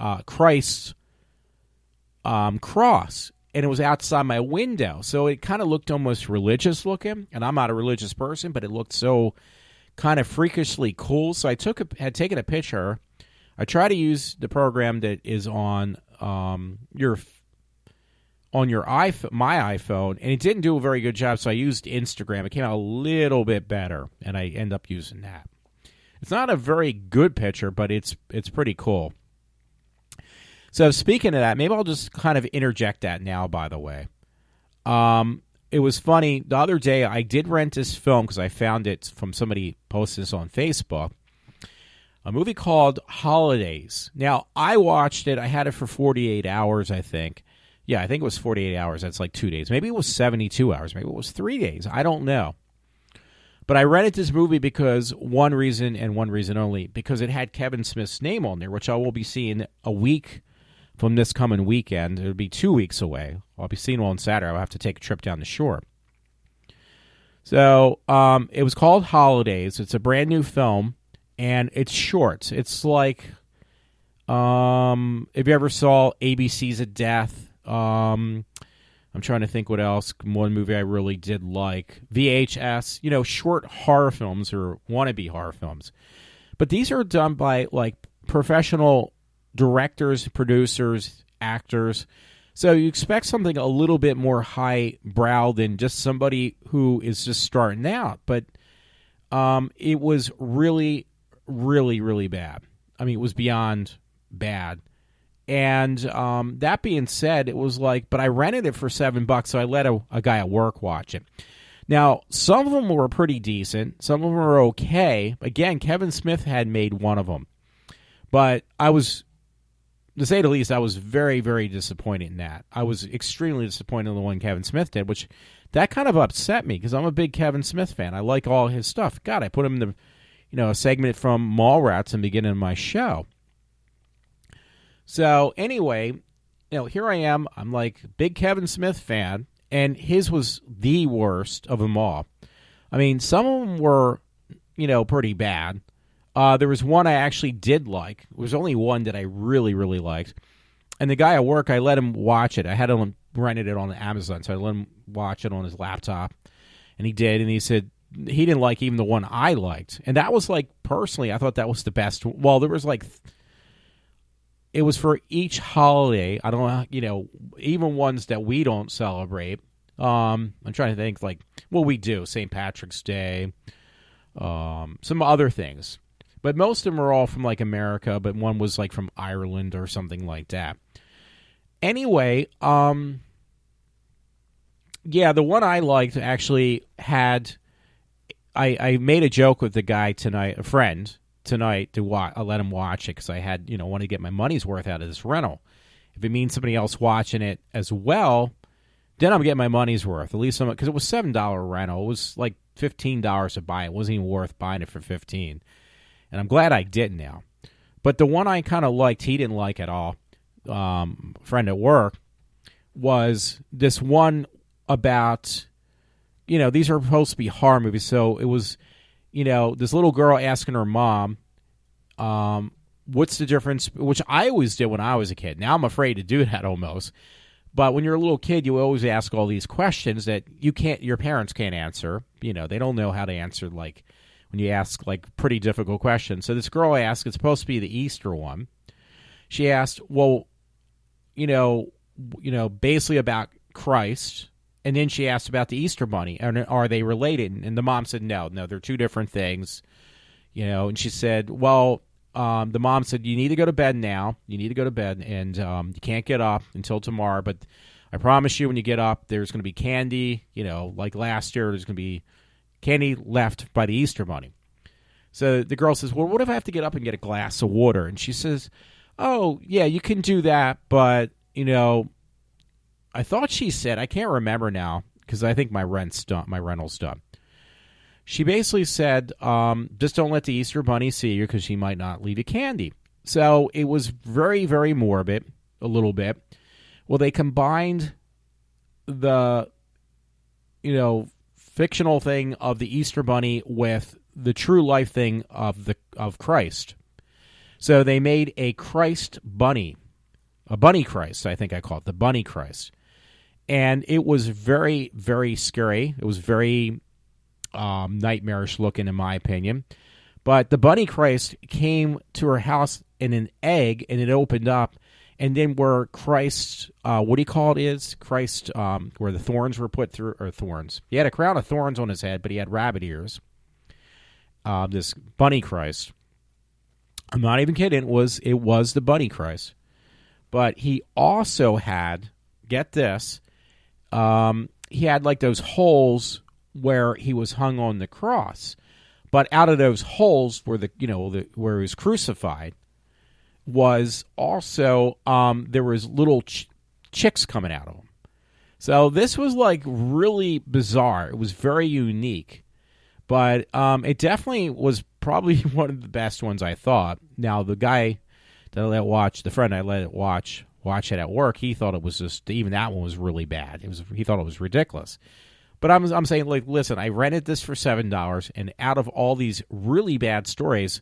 cross, and it was outside my window. So it kind of looked almost religious looking, and I'm not a religious person, but it looked so kind of freakishly cool. So I had taken a picture. I try to use the program that is on your iPhone, my iPhone, and it didn't do a very good job. So I used Instagram. It came out a little bit better, and I end up using that. It's not a very good picture, but it's pretty cool. So speaking of that, maybe I'll just kind of interject that now, by the way. It was funny. The other day, I did rent this film because I found it from somebody posted this on Facebook. A movie called Holidays. Now, I watched it. I had it for 48 hours, I think. Yeah, I think it was 48 hours. That's like 2 days. Maybe it was 72 hours. Maybe it was 3 days. I don't know. But I rented this movie because one reason and one reason only, because it had Kevin Smith's name on there, which I will be seeing a week from this coming weekend. It'll be 2 weeks away. I'll be seeing one on Saturday. I'll have to take a trip down the shore. So it was called Holidays. It's a brand new film, and it's short. It's like If you ever saw ABC's of Death, I'm trying to think what else. One movie I really did like. VHS, short horror films or wannabe horror films. But these are done by like professional directors, producers, actors. So you expect something a little bit more highbrow than just somebody who is just starting out. But it was really, really, really bad. I mean, it was beyond bad. And that being said, it was like, but I rented it for $7, so I let a guy at work watch it. Now, some of them were pretty decent. Some of them were okay. Again, Kevin Smith had made one of them. But I was, to say the least, I was very, very disappointed in that. I was extremely disappointed in the one Kevin Smith did, which that kind of upset me because I'm a big Kevin Smith fan. I like all his stuff. God, I put him in the, a segment from Mallrats in the beginning of my show. So anyway, here I am. I'm like big Kevin Smith fan, and his was the worst of them all. I mean, some of them were, pretty bad. There was one I actually did like. There was only one that I really, really liked. And the guy at work, I let him watch it. I had him rented it on Amazon, so I let him watch it on his laptop. And he did, and he said he didn't like even the one I liked. And that was like, personally, I thought that was the best. Well, there was like... It was for each holiday. I don't know, even ones that we don't celebrate. I'm trying to think, like, well, we do. St. Patrick's Day. Some other things. But most of them are all from, like, America, but one was, like, from Ireland or something like that. Anyway, the one I liked actually had... I made a joke with the guy tonight, a friend... tonight to I let him watch it because I had want to get my money's worth out of this rental. If it means somebody else watching it as well, then I'm getting my money's worth. At least because it was $7 rental. It was like $15 to buy it. It wasn't even worth buying it for $15. And I'm glad I did now. But the one I kind of liked, he didn't like at all. Friend at work was this one about these are supposed to be horror movies, so it was. This little girl asking her mom, what's the difference, which I always did when I was a kid. Now I'm afraid to do that almost. But when you're a little kid, you always ask all these questions that your parents can't answer. They don't know how to answer, like, when you ask, like, pretty difficult questions. So this girl asked, it's supposed to be the Easter one. She asked, well, basically about Christ. And then she asked about the Easter Bunny, and are they related? And the mom said, no, they're two different things. And she said, well, the mom said, you need to go to bed now. You need to go to bed, and you can't get up until tomorrow. But I promise you when you get up, there's going to be candy. Like last year, there's going to be candy left by the Easter Bunny. So the girl says, well, what if I have to get up and get a glass of water? And she says, oh, yeah, you can do that, but, I thought she said, I can't remember now, because I think my rental's done. She basically said, just don't let the Easter Bunny see you, because she might not leave you candy. So it was very, very morbid, a little bit. Well, they combined the, fictional thing of the Easter Bunny with the true life thing of Christ. So they made a Christ bunny, a bunny Christ, I think I call it, the bunny Christ. And it was very, very scary. It was very nightmarish looking, in my opinion. But the bunny Christ came to her house in an egg, and it opened up. And then where Christ, what do you call it is? Christ, where the thorns were put through, or thorns. He had a crown of thorns on his head, but he had rabbit ears. This bunny Christ. I'm not even kidding. It was the bunny Christ. But he also had, get this, he had like those holes where he was hung on the cross. But out of those holes where where he was crucified was also there was little chicks coming out of him. So this was like really bizarre. It was very unique, but it definitely was probably one of the best ones, I thought. Now the guy that I let watch, the friend I let it watch it at work, he thought it was just, even that one was really bad. He thought it was ridiculous. But I'm saying, like, listen, I rented this for $7, and out of all these really bad stories,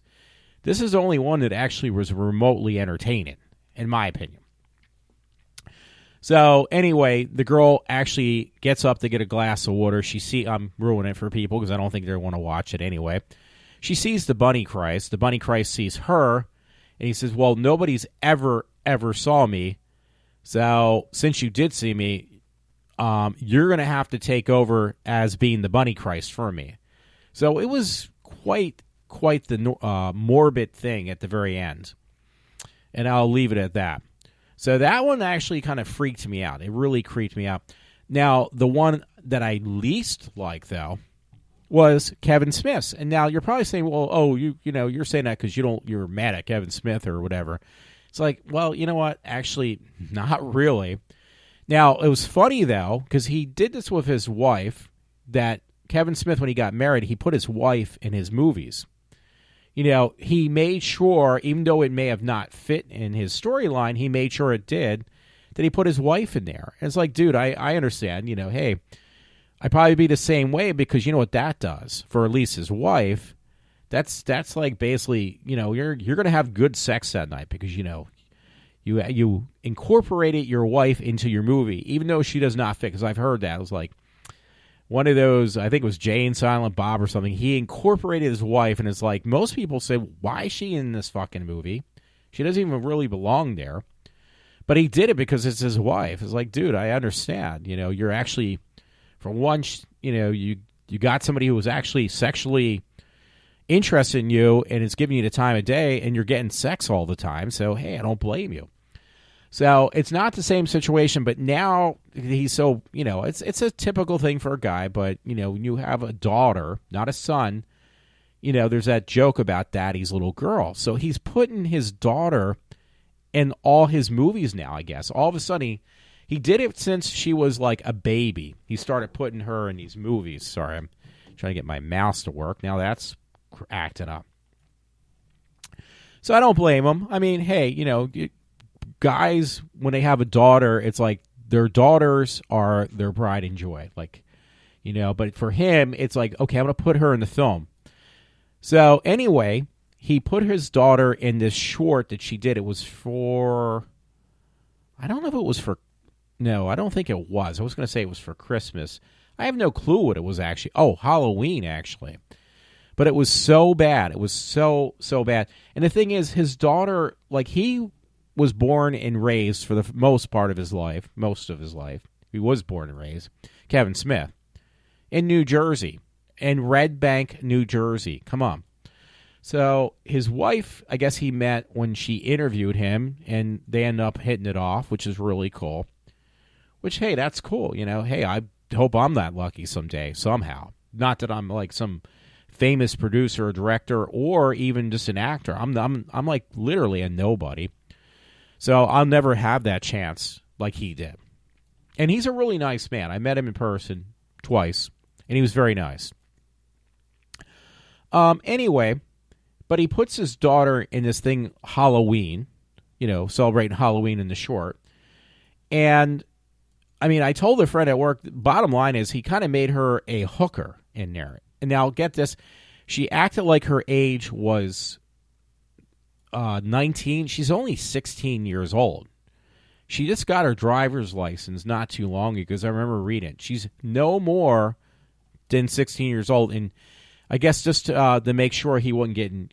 This is the only one that actually was remotely entertaining, in my opinion. So anyway, the girl actually gets up to get a glass of water. I'm ruining it for people because I don't think they want to watch it anyway. She sees the Bunny Christ. The Bunny Christ sees her, and he says, well, nobody's ever saw me. So since you did see me, you're going to have to take over as being the Bunny Christ for me. So it was quite the morbid thing at the very end. And I'll leave it at that. So that one actually kind of freaked me out. It really creeped me out. Now, the one that I least liked, though, was Kevin Smith's. And now you're probably saying, well, you're saying that because you're mad at Kevin Smith or whatever. It's like, well, you know what? Actually, not really. Now, it was funny, though, because he did this with his wife, that Kevin Smith, when he got married, he put his wife in his movies. He made sure, even though it may have not fit in his storyline, he made sure it did, that he put his wife in there. And it's like, dude, I understand, hey, I'd probably be the same way because you know what that does for at least his wife. That's like basically, you're going to have good sex that night because, you incorporated your wife into your movie, even though she does not fit, because I've heard that. It was like one of those, I think it was Jay and Silent Bob or something. He incorporated his wife, and it's like most people say, why is she in this fucking movie? She doesn't even really belong there. But he did it because it's his wife. It's like, dude, I understand. You're actually, for once, you got somebody who was actually sexually interested in you, and it's giving you the time of day, and you're getting sex all the time. So, hey, I don't blame you. So it's not the same situation, but now he's so, it's a typical thing for a guy, but, when you have a daughter, not a son, there's that joke about daddy's little girl. So he's putting his daughter in all his movies now, I guess. All of a sudden, he did it since she was like a baby. He started putting her in these movies. Sorry, I'm trying to get my mouse to work. Now that's acting up. So I don't blame him. I mean, hey, guys, when they have a daughter, it's like their daughters are their pride and joy. Like, but for him, it's like, okay, I'm going to put her in the film. So anyway, he put his daughter in this short that she did. It was for, I don't know if it was for, no, I don't think it was. I was going to say it was for Christmas. I have no clue what it was actually. Oh, Halloween, actually. But it was so bad. It was so bad. And the thing is, his daughter, like, he was born and raised for the most of his life. He was born and raised, Kevin Smith, in New Jersey, in Red Bank, New Jersey. Come on. So his wife, I guess he met when she interviewed him, and they end up hitting it off, which is really cool. Which, hey, that's cool. Hey, I hope I'm that lucky someday, somehow. Not that I'm like some famous producer or director or even just an actor. I'm like literally a nobody. So I'll never have that chance like he did. And he's a really nice man. I met him in person twice, and he was very nice. Anyway, but he puts his daughter in this thing, Halloween, celebrating Halloween in the short. And, I mean, I told a friend at work, bottom line is he kind of made her a hooker in there. And now, get this, she acted like her age was 19. She's only 16 years old. She just got her driver's license not too long ago, because I remember reading it. She's no more than 16 years old. And I guess just to make sure he wasn't getting,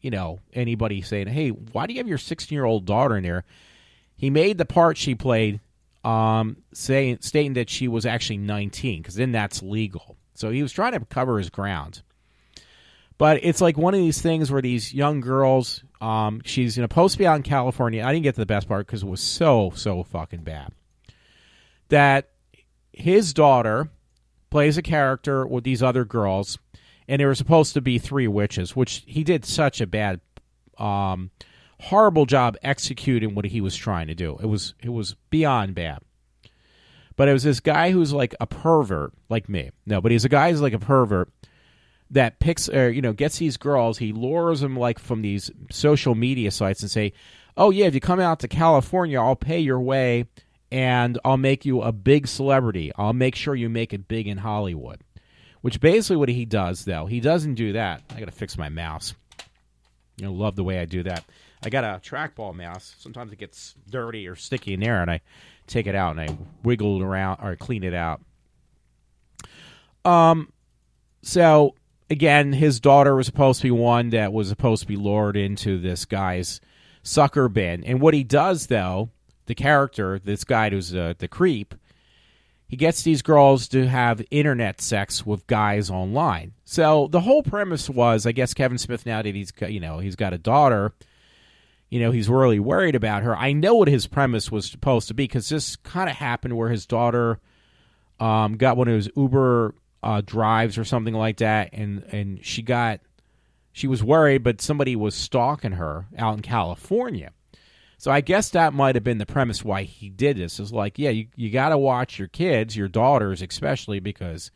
anybody saying, hey, why do you have your 16-year-old daughter in there? He made the part she played stating that she was actually 19, because then that's legal. So he was trying to cover his ground. But it's like one of these things where these young girls, she's supposed to be out in California. I didn't get to the best part because it was so fucking bad. That his daughter plays a character with these other girls, and they were supposed to be three witches, which he did such a bad, horrible job executing what he was trying to do. It was beyond bad. But it was this guy who's like a pervert, like me. No, but he's a guy who's like a pervert that picks, gets these girls. He lures them like from these social media sites and say, oh yeah, if you come out to California, I'll pay your way and I'll make you a big celebrity. I'll make sure you make it big in Hollywood. Which basically what he does, though, he doesn't do that. I got to fix my mouse. love the way I do that. I got a trackball mouse. Sometimes it gets dirty or sticky in there, and I take it out and I wiggle it around or clean it out. So again, his daughter was supposed to be one that was supposed to be lured into this guy's sucker bin. And what he does, though, the character, this guy who's the creep, he gets these girls to have internet sex with guys online. So the whole premise was, I guess Kevin Smith, now that he's got a daughter, he's really worried about her. I know what his premise was supposed to be, because this kind of happened where his daughter got one of those Uber drives or something like that, and she was worried, but somebody was stalking her out in California. So I guess that might have been the premise why he did this. Is like, yeah, you got to watch your kids, your daughters especially, because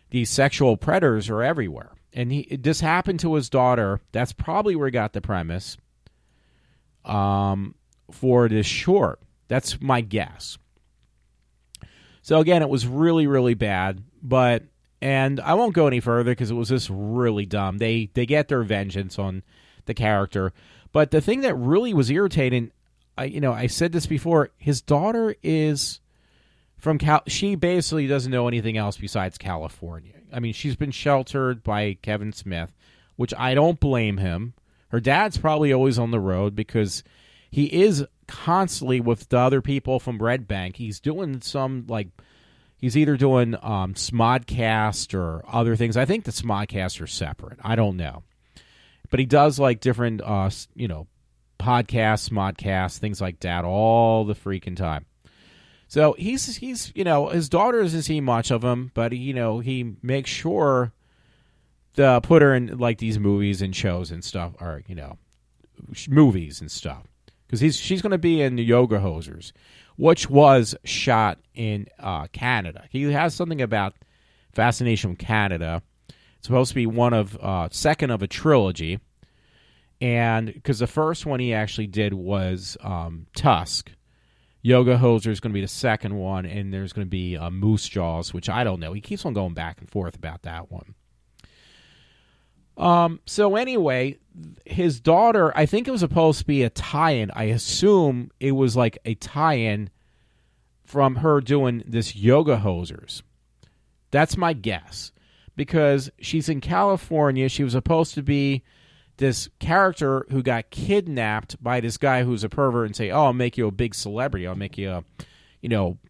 these sexual predators are everywhere. And this happened to his daughter. That's probably where he got the premise for this short. That's my guess. So again, it was really, really bad. And I won't go any further because it was just really dumb. They get their vengeance on the character. But the thing that really was irritating, I said this before, his daughter is from she basically doesn't know anything else besides California. I mean, she's been sheltered by Kevin Smith, which I don't blame him. Her dad's probably always on the road because he is constantly with the other people from Red Bank. He's doing he's either doing Smodcast or other things. I think the Smodcasts are separate. I don't know. But he does different, podcasts, Smodcasts, things like that, all the freaking time. So he's his daughter doesn't see much of him, but he makes sure to put her in these movies and shows and stuff, or movies and stuff, because she's going to be in the Yoga Hosers, which was shot in Canada. He has something about fascination with Canada. Supposed to be one of second of a trilogy, and because the first one he actually did was Tusk. Yoga Hoser is going to be the second one, and there's going to be Moose Jaws, which I don't know. He keeps on going back and forth about that one. So anyway, his daughter, I think it was supposed to be a tie-in. I assume it was like a tie-in from her doing this Yoga Hosers. That's my guess. Because she's in California. She was supposed to be this character who got kidnapped by this guy who's a pervert and say, oh, I'll make you a big celebrity. I'll make you,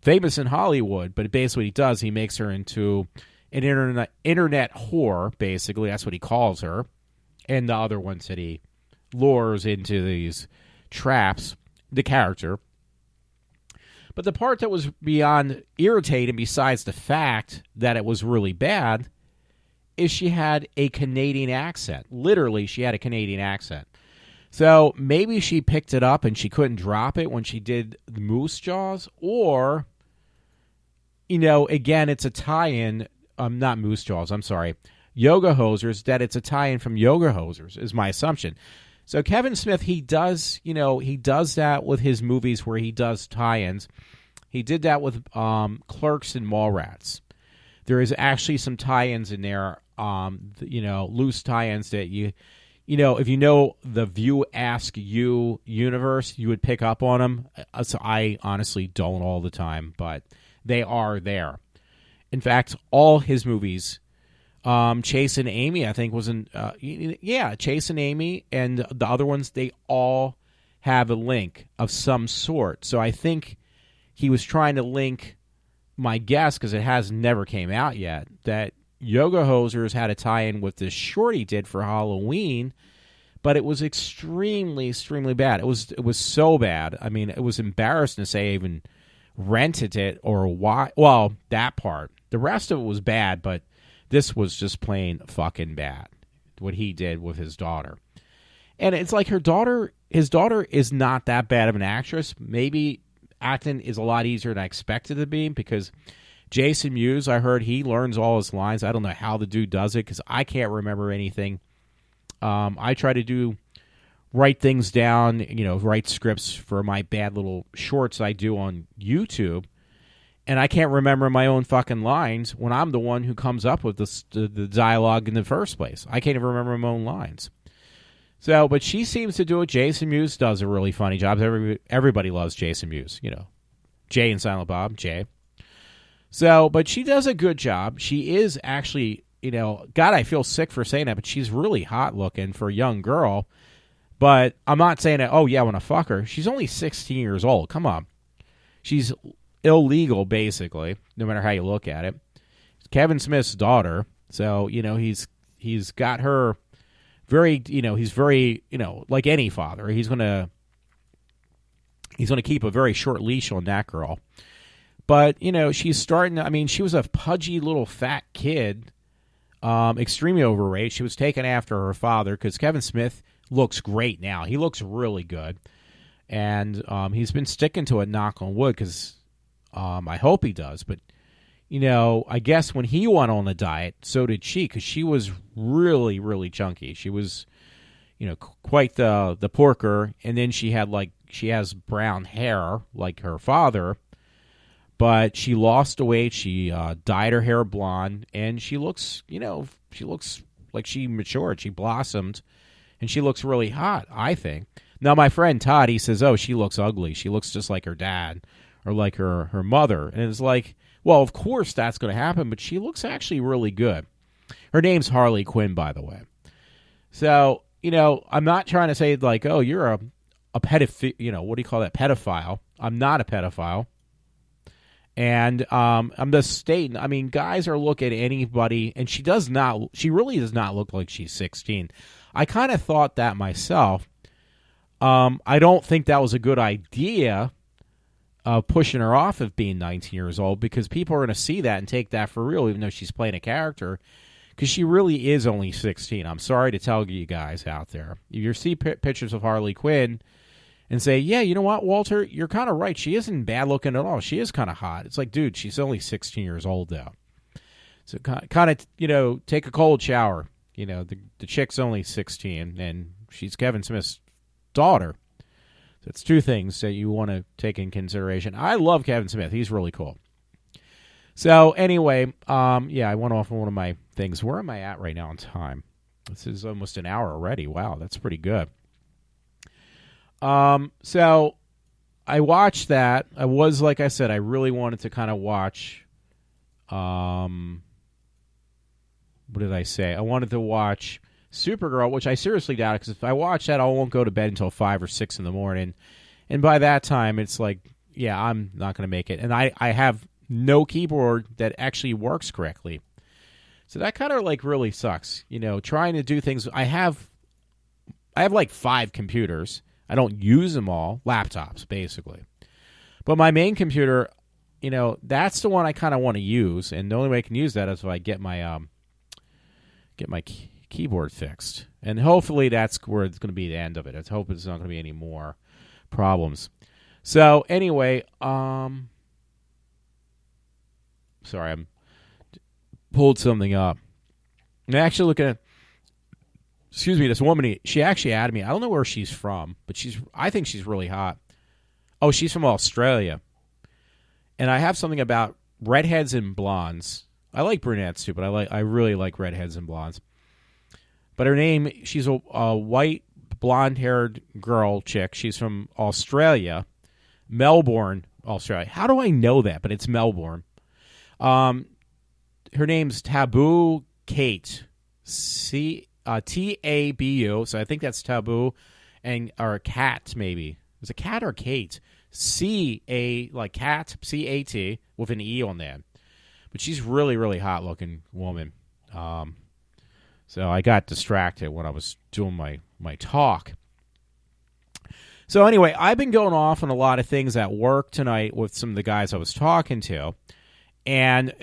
famous in Hollywood. But basically what he does, he makes her into an internet whore, basically. That's what he calls her. And the other ones that he lures into these traps, the character. But the part that was beyond irritating, besides the fact that it was really bad, is she had a Canadian accent. Literally, she had a Canadian accent. So maybe she picked it up and she couldn't drop it when she did the Moose Jaws. Or, again, it's a tie-in. Not Moose Jaws, I'm sorry. Yoga Hosers, that it's a tie-in from Yoga Hosers is my assumption. So Kevin Smith, he does that with his movies where he does tie-ins. He did that with Clerks and Mallrats. There is actually some tie-ins in there, loose tie-ins that if you know the View Ask You universe, you would pick up on them. So I honestly don't all the time, but they are there. In fact, all his movies, Chase and Amy, I think was in, Chase and Amy and the other ones, they all have a link of some sort. So I think he was trying to link, my guess, because it has never came out yet, that Yoga Hosers had a tie-in with this short he did for Halloween, but it was extremely, extremely bad. It was so bad. I mean, it was embarrassing to say I even rented it or why. Well, that part. The rest of it was bad, but this was just plain fucking bad, what he did with his daughter. And it's like his daughter is not that bad of an actress. Maybe acting is a lot easier than I expected it to be, because Jason Mewes, I heard he learns all his lines. I don't know how the dude does it, because I can't remember anything. I try to write things down, write scripts for my bad little shorts I do on YouTube, and I can't remember my own fucking lines when I'm the one who comes up with the dialogue in the first place. I can't even remember my own lines. So, but she seems to do it. Jason Mewes does a really funny job. Everybody loves Jason Mewes, Jay and Silent Bob, Jay. So, but she does a good job. She is actually, God, I feel sick for saying that, but she's really hot looking for a young girl. But I'm not saying that, oh, yeah, I want to fuck her. She's only 16 years old. Come on. She's illegal, basically, no matter how you look at it. Kevin Smith's daughter. So, he's got her very, he's very, like any father. He's going to keep a very short leash on that girl. But, she's starting, she was a pudgy little fat kid, extremely overweight. She was taken after her father because Kevin Smith looks great now. He looks really good. And he's been sticking to it, knock on wood, because I hope he does. But, I guess when he went on the diet, so did she, because she was really, really chunky. She was, quite the porker. And then she has brown hair like her father. But she lost the weight. She dyed her hair blonde. And she looks, like she matured. She blossomed. And she looks really hot, I think. Now, my friend Todd, he says, oh, she looks ugly. She looks just like her dad or like her mother. And it's like, well, of course that's going to happen, but she looks actually really good. Her name's Harley Quinn, by the way. So, I'm not trying to say like, oh, you're a pedophile, what do you call that, pedophile. I'm not a pedophile. And I'm just stating, guys are looking at anybody, and she really does not look like she's 16. I kind of thought that myself. I don't think that was a good idea of pushing her off of being 19 years old, because people are going to see that and take that for real, even though she's playing a character, because she really is only 16. I'm sorry to tell you guys out there. If you see pictures of Harley Quinn and say, yeah, you know what, Walter, you're kind of right. She isn't bad looking at all. She is kind of hot. It's like, dude, she's only 16 years old, though. So kind of, take a cold shower. The chick's only 16, and she's Kevin Smith's daughter. So it's two things that you want to take in consideration. I love Kevin Smith. He's really cool. So anyway, I went off on one of my things. Where am I at right now in time? This is almost an hour already. Wow, that's pretty good. So I watched that. Like I said, I really wanted to kind of watch, what did I say? I wanted to watch Supergirl, which I seriously doubt, because if I watch that, I won't go to bed until 5 or 6 in the morning. And by that time, it's like, yeah, I'm not going to make it. And I have no keyboard that actually works correctly. So that kind of like really sucks. Trying to do things. I have like 5 computers. I don't use them all. Laptops, basically. But my main computer, that's the one I kind of want to use. And the only way I can use that is if I get my keyboard fixed, and hopefully that's where it's going to be the end of it. I hope it's not going to be any more problems. So anyway, sorry, I'm pulled something up. I'm actually looking at, this woman, she actually added me. I don't know where she's from, but I think she's really hot. Oh, she's from Australia. And I have something about redheads and blondes. I like brunettes too, but I really like redheads and blondes. But her name, she's a white, blonde-haired girl chick. She's from Australia, Melbourne, Australia. How do I know that? But it's Melbourne. Her name's Taboo Kate, Tabu. So I think that's Taboo, or Cat maybe. Is it Cat or Kate? like Cat, C-A-T, with an E on that. But she's really, really hot-looking woman. So I got distracted when I was doing my talk. So anyway, I've been going off on a lot of things at work tonight with some of the guys I was talking to. And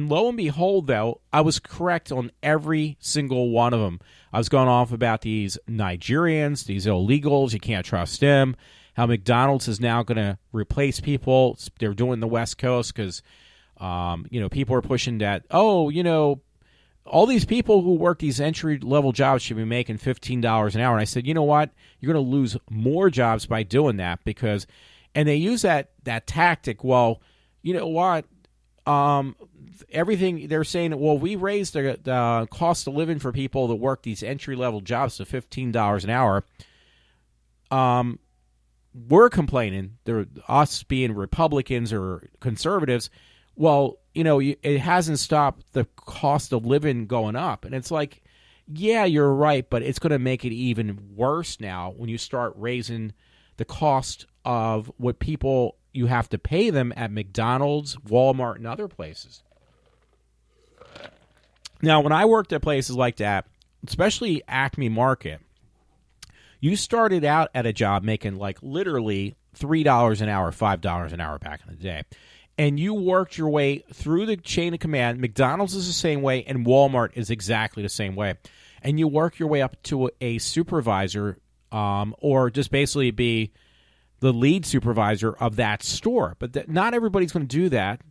lo and behold, though, I was correct on every single one of them. I was going off about these Nigerians, these illegals, you can't trust them, how McDonald's is now going to replace people. They're doing the West Coast because, people are pushing that, all these people who work these entry-level jobs should be making $15 an hour. And I said, you know what? You're going to lose more jobs by doing that and they use that tactic. Well, you know what? everything they're saying, well, we raised the cost of living for people that work these entry-level jobs to $15 an hour. We're complaining, us being Republicans or conservatives, well, it hasn't stopped the cost of living going up. And it's like, yeah, you're right, but it's going to make it even worse now when you start raising the cost of what people you have to pay them at McDonald's, Walmart, and other places. Now, when I worked at places like that, especially Acme Market, you started out at a job making like literally $3 an hour, $5 an hour back in the day. And you worked your way through the chain of command. McDonald's is the same way, and Walmart is exactly the same way. And you work your way up to a supervisor, or just basically be the lead supervisor of that store. But not everybody's going to do that.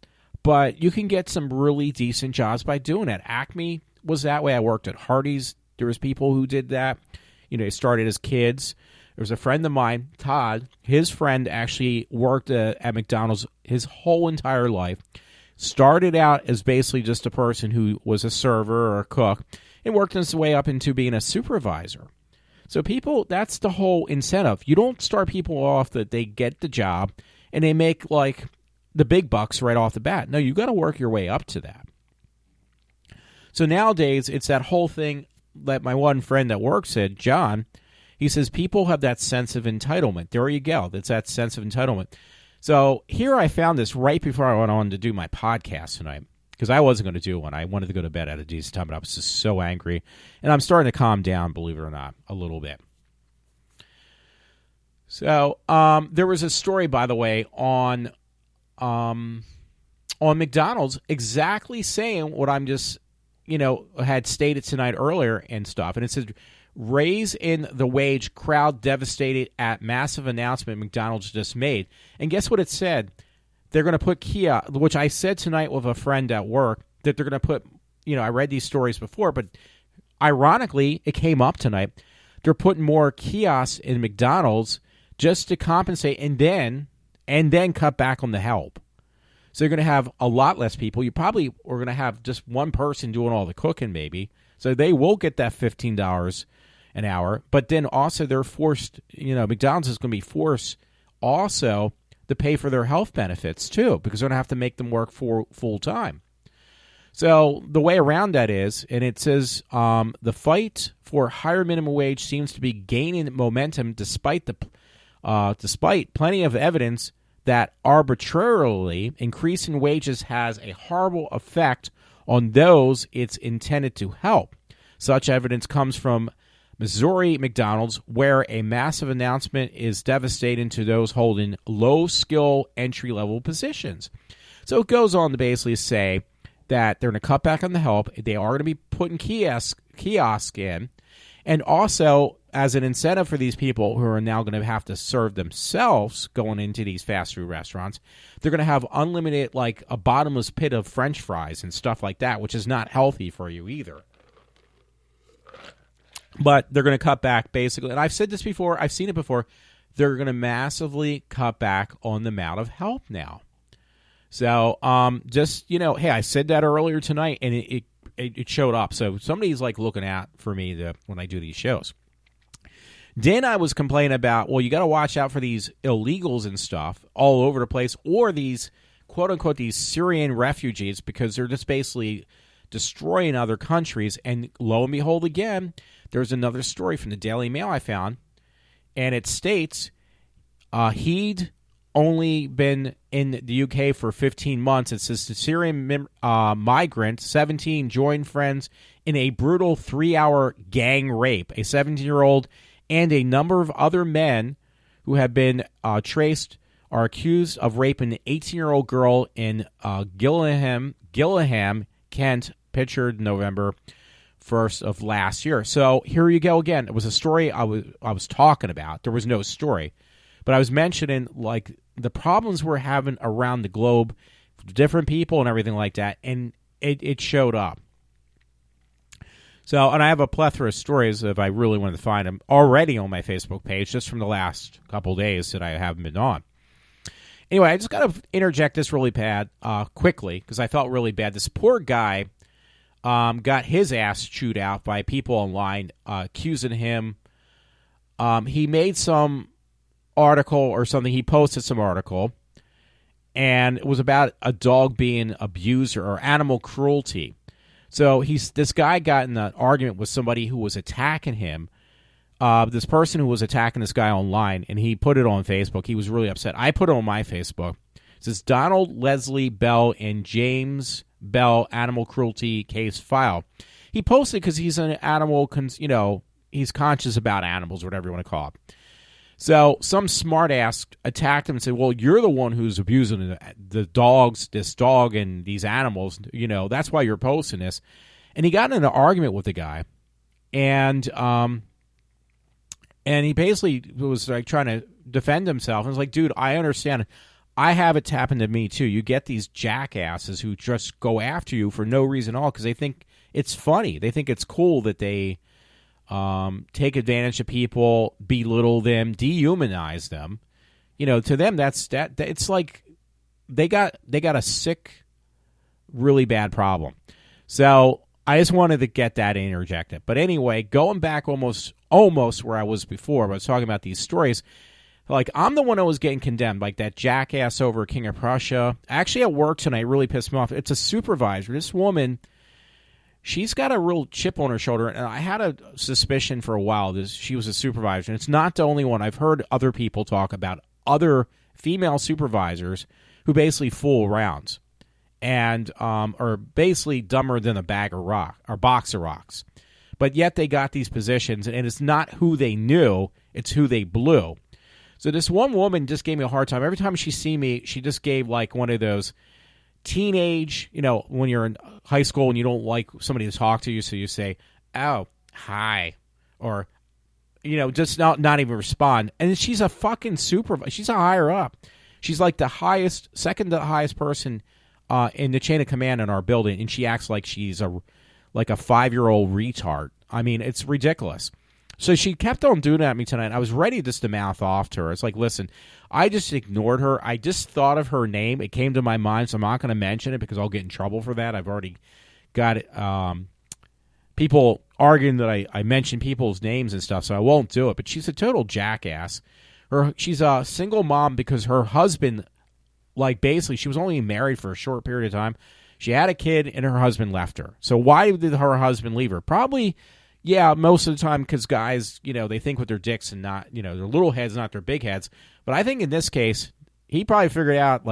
But you can get some really decent jobs by doing it. Acme was that way. I worked at Hardee's. There was people who did that. They started as kids. There was a friend of mine, Todd. His friend actually worked at McDonald's his whole entire life. Started out as basically just a person who was a server or a cook and worked his way up into being a supervisor. So people, that's the whole incentive. You don't start people off that they get the job and they make like the big bucks right off the bat. No, you got to work your way up to that. So nowadays, it's that whole thing that my one friend at work said, John, he says, people have that sense of entitlement. There you go. That's that sense of entitlement. So here I found this right before I went on to do my podcast tonight, because I wasn't going to do one. I wanted to go to bed at a decent time, but I was just so angry. And I'm starting to calm down, believe it or not, a little bit. So there was a story, by the way, on McDonald's exactly saying what I'm just, had stated tonight earlier and stuff. And it says, raise in the wage, crowd devastated at massive announcement McDonald's just made. And guess what it said? They're going to put kiosk, which I said tonight with a friend at work, that they're going to put, I read these stories before, but ironically, it came up tonight. They're putting more kiosks in McDonald's just to compensate and then cut back on the help. So you're going to have a lot less people. You probably are going to have just one person doing all the cooking maybe. So they will get that $15 an hour. But then also they're forced, McDonald's is going to be forced also to pay for their health benefits too, because they're going to have to make them work for full time. So the way around that is, and it says the fight for higher minimum wage seems to be gaining momentum despite plenty of evidence that arbitrarily increasing wages has a horrible effect on those it's intended to help. Such evidence comes from Missouri McDonald's, where a massive announcement is devastating to those holding low-skill entry-level positions. So it goes on to basically say that they're going to cut back on the help. They are going to be putting kiosk in. And also, as an incentive for these people who are now going to have to serve themselves going into these fast food restaurants, they're going to have unlimited, like a bottomless pit of French fries and stuff like that, which is not healthy for you either. But they're going to cut back basically. And I've said this before. I've seen it before. They're going to massively cut back on the amount of help now. So just, hey, I said that earlier tonight, and it showed up. So somebody's like looking out for me when I do these shows. Then I was complaining about, well, you got to watch out for these illegals and stuff all over the place, or these, quote unquote, these Syrian refugees, because they're just basically destroying other countries. And lo and behold, again, there's another story from the Daily Mail I found, and it states he'd only been in the UK for 15 months. It says the Syrian migrant, 17, joined friends in a brutal 3-hour gang rape. A 17-year-old and a number of other men who have been traced are accused of raping an 18-year-old girl in Gillingham, Kent, pictured November 1st of last year. So here you go again. It was a story I was talking about. There was no story. But I was mentioning, like, the problems we're having around the globe, different people and everything like that, and it showed up. So, and I have a plethora of stories, if I really wanted to find them, already on my Facebook page, just from the last couple of days that I haven't been on. Anyway, I just got to interject this really bad, quickly, because I felt really bad. This poor guy got his ass chewed out by people online accusing him. He made some article or something. He posted some article, and it was about a dog being abused or animal cruelty. So this guy got in an argument with somebody who was attacking him. This person who was attacking this guy online, and he put it on Facebook. He was really upset. I put it on my Facebook. It says, Donald Leslie Bell and James Bell animal cruelty case file. He posted because he's an animal, he's conscious about animals, whatever you want to call it. So some smartass attacked him and said, well, you're the one who's abusing the dogs, this dog and these animals. That's why you're posting this. And he got in an argument with the guy. And he basically was like trying to defend himself. And was like, dude, I understand. I have it happen to me too. You get these jackasses who just go after you for no reason at all because they think it's funny. They think it's cool that they take advantage of people, belittle them, dehumanize them. To them that's it's like they got a sick, really bad problem. So I just wanted to get that interjected. But anyway, going back almost where I was before, I was talking about these stories. Like, I'm the one that was getting condemned, like that jackass over King of Prussia. Actually, at work tonight, really pissed me off. It's a supervisor. This woman, she's got a real chip on her shoulder, and I had a suspicion for a while that she was a supervisor. And it's not the only one. I've heard other people talk about other female supervisors who basically fool around and are basically dumber than a bag of rock or box of rocks. But yet they got these positions, and it's not who they knew, it's who they blew. So this one woman just gave me a hard time. Every time she see me, she just gave like one of those teenage, when you're in high school and you don't like somebody to talk to you, so you say, oh, hi, or, just not even respond. And she's a fucking supervisor. She's a higher up. She's like the second to highest person in the chain of command in our building, and she acts like she's a 5-year-old retard. I mean, it's ridiculous. So she kept on doing that at me tonight. I was ready just to mouth off to her. It's like, listen, I just ignored her. I just thought of her name. It came to my mind, so I'm not going to mention it because I'll get in trouble for that. I've already got people arguing that I mention people's names and stuff, so I won't do it. But she's a total jackass. She's a single mom because her husband, basically, she was only married for a short period of time. She had a kid, and her husband left her. So why did her husband leave her? Probably... yeah, most of the time because guys, they think with their dicks and not, their little heads, not their big heads. But I think in this case, he probably figured out,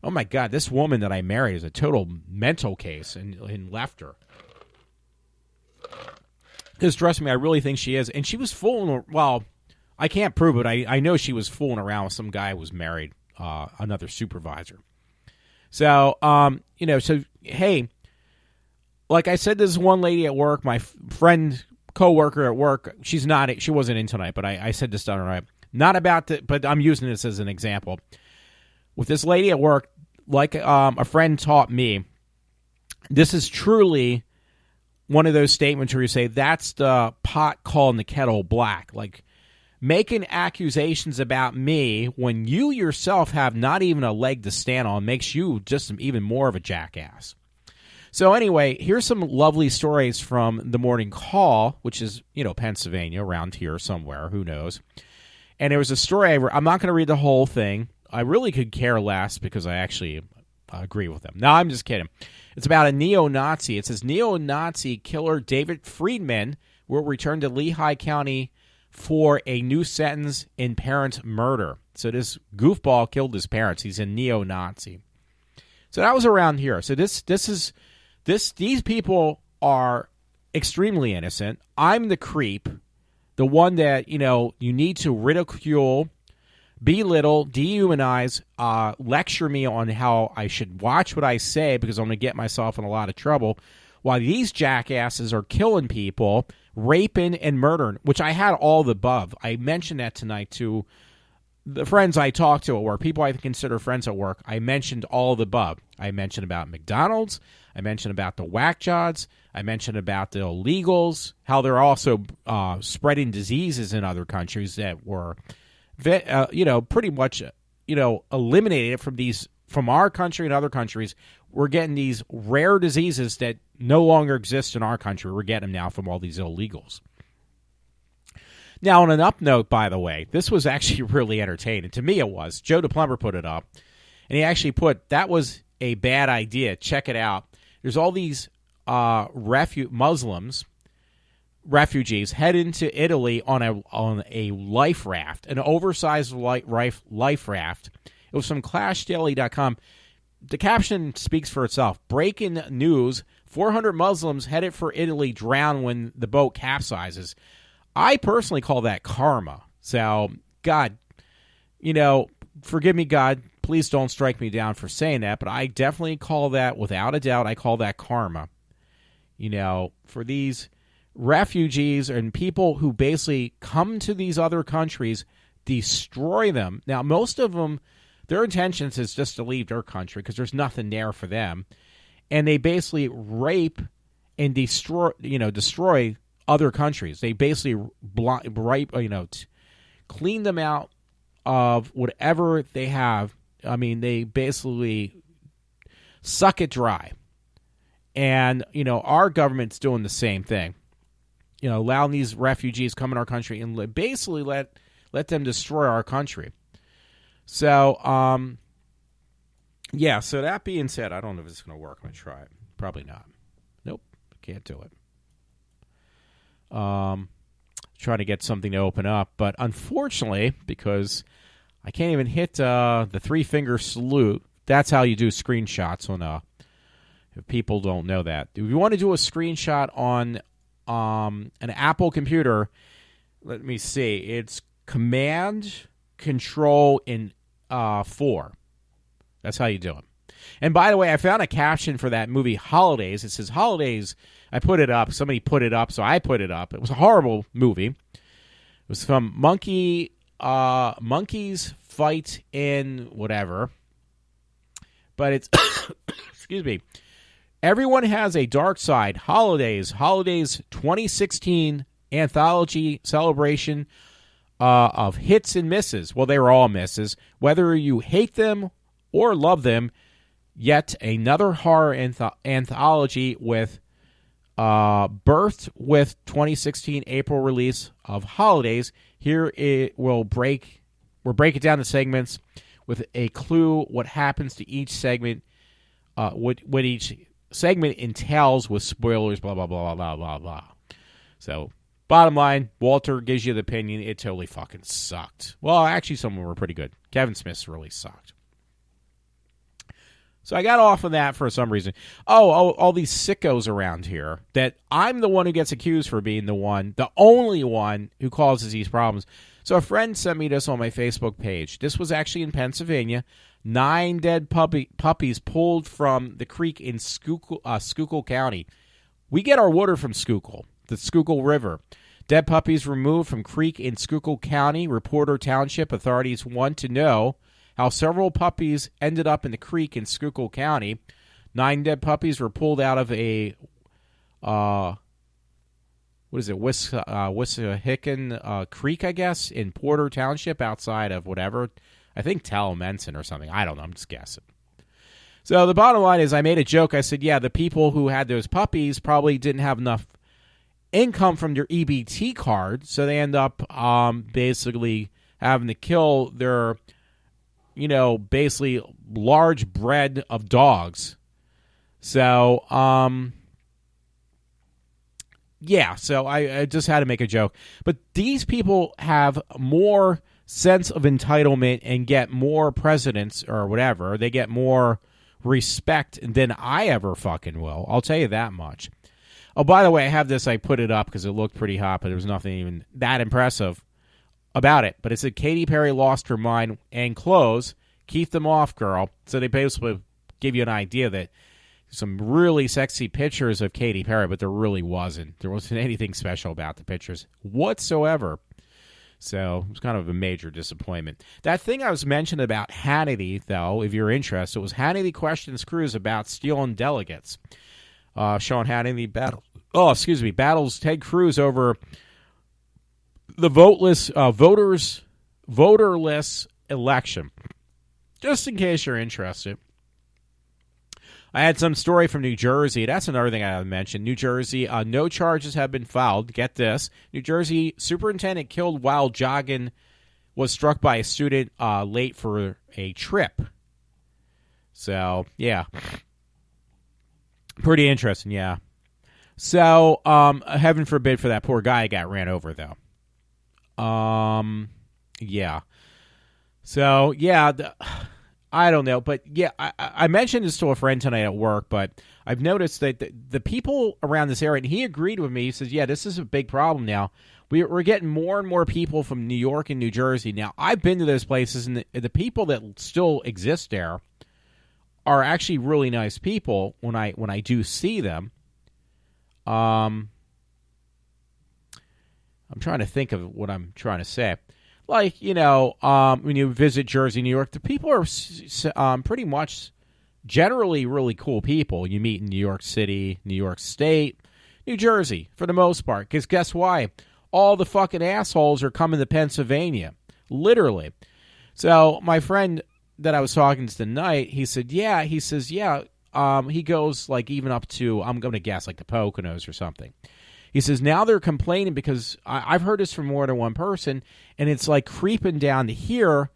oh my God, this woman that I married is a total mental case and left her. Because trust me, I really think she is. And she was fooling, well, I can't prove it. I know she was fooling around with some guy who was married, another supervisor. So, hey, like I said, this one lady at work, my friend, co-worker at work, she wasn't in tonight, but I said this to her, right? Not about but I'm using this as an example. With this lady at work, like a friend taught me, this is truly one of those statements where you say, that's the pot calling the kettle black. Like, making accusations about me when you yourself have not even a leg to stand on makes you just even more of a jackass. So anyway, here's some lovely stories from the Morning Call, which is, Pennsylvania, around here somewhere, who knows. And there was a story, I'm not going to read the whole thing. I really could care less because I actually agree with them. No, I'm just kidding. It's about a neo-Nazi. It says, neo-Nazi killer David Friedman will return to Lehigh County for a new sentence in parent murder. So this goofball killed his parents. He's a neo-Nazi. So that was around here. So these people are extremely innocent. I'm the creep, the one that, you need to ridicule, belittle, dehumanize, lecture me on how I should watch what I say because I'm going to get myself in a lot of trouble, while these jackasses are killing people, raping and murdering, which I had all the above. I mentioned that tonight to the friends I talk to at work, people I consider friends at work. I mentioned all the above. I mentioned about McDonald's. I mentioned about the whack jobs. I mentioned about the illegals, how they're also spreading diseases in other countries that were, pretty much eliminated it from our country and other countries. We're getting these rare diseases that no longer exist in our country. We're getting them now from all these illegals. Now, on an up note, by the way, this was actually really entertaining. To me, it was. Joe DePlumber put it up, and he actually put, that was a bad idea. Check it out. There's all these Muslims, refugees, head into Italy on a life raft, an oversized life raft. It was from ClashDaily.com. The caption speaks for itself. Breaking news, 400 Muslims headed for Italy drown when the boat capsizes. I personally call that karma. So, God, forgive me, God. Please don't strike me down for saying that, but I definitely call that, without a doubt, I call that karma. For these refugees and people who basically come to these other countries, destroy them. Now, most of them, their intentions is just to leave their country because there's nothing there for them. And they basically rape and destroy other countries. They basically clean them out of whatever they have. I mean, they basically suck it dry. And, our government's doing the same thing. Allowing these refugees come in our country and basically let them destroy our country. So, so that being said, I don't know if it's going to work. I'm going to try it. Probably not. Nope, can't do it. Trying to get something to open up, but unfortunately, because I can't even hit the 3-finger salute, that's how you do screenshots on if people don't know that. If you want to do a screenshot on an Apple computer, let me see, it's Command Control in 4. That's how you do it. And by the way, I found a caption for that movie Holidays. It says Holidays. I put it up. Somebody put it up, so I put it up. It was a horrible movie. It was from Monkeys Fight in whatever. But it's excuse me. Everyone has a dark side. Holidays 2016 anthology celebration of hits and misses. Well, they were all misses. Whether you hate them or love them, yet another horror anthology with birthed with 2016 April release of Holidays. Here we'll break it down to segments with a clue what happens to each segment, what each segment entails with spoilers, blah, blah, blah, blah, blah, blah. So, bottom line, Walter gives you the opinion. It totally fucking sucked. Well, actually, some of them were pretty good. Kevin Smith's really sucked. So I got off of that for some reason. All these sickos around here that I'm the one who gets accused for being the only one who causes these problems. So a friend sent me this on my Facebook page. This was actually in Pennsylvania. 9 dead puppies pulled from the creek in Schuylkill County. We get our water from Schuylkill, the Schuylkill River. Dead puppies removed from creek in Schuylkill County. Reporter Township authorities want to know how several puppies ended up in the creek in Schuylkill County. 9 dead puppies were pulled out of a, Wissahickon Creek, I guess, in Porter Township outside of whatever. I think Talmenson or something. I don't know. I'm just guessing. So the bottom line is I made a joke. I said, yeah, the people who had those puppies probably didn't have enough income from their EBT card, so they end up basically having to kill their basically large breed of dogs. So, so I just had to make a joke. But these people have more sense of entitlement and get more precedence or whatever. They get more respect than I ever fucking will. I'll tell you that much. Oh, by the way, I have this. I put it up because it looked pretty hot, but there was nothing even that impressive about it. But it said Katy Perry lost her mind and clothes. Keep them off, girl. So they basically give you an idea that some really sexy pictures of Katy Perry, but there really wasn't. There wasn't anything special about the pictures whatsoever. So it was kind of a major disappointment. That thing I was mentioning about Hannity, though, if you're interested, it was Hannity questions Cruz about stealing delegates. Sean Hannity battles Ted Cruz over the voterless election. just in case you're interested. I had some story from New Jersey. That's another thing I mentioned. New Jersey, no charges have been filed. Get this. New Jersey superintendent killed while jogging, was struck by a student late for a trip. So, yeah. Pretty interesting, yeah. So, heaven forbid for that poor guy got ran over, though. Yeah. So, yeah, I don't know. But, yeah, I mentioned this to a friend tonight at work, but I've noticed that the people around this area, and he agreed with me. He says, yeah, this is a big problem now. We're getting more and more people from New York and New Jersey. Now, I've been to those places, and the people that still exist there are actually really nice people when I do see them. I'm trying to think of what I'm trying to say. Like, when you visit Jersey, New York, the people are pretty much generally really cool people you meet in New York City, New York State, New Jersey, for the most part. Because guess why? All the fucking assholes are coming to Pennsylvania. Literally. So my friend that I was talking to tonight, he said, yeah. He says, yeah. He goes, like, even up to, I'm going to guess, like the Poconos or something. He says, now they're complaining because I've heard this from more than one person, and it's like creeping down to here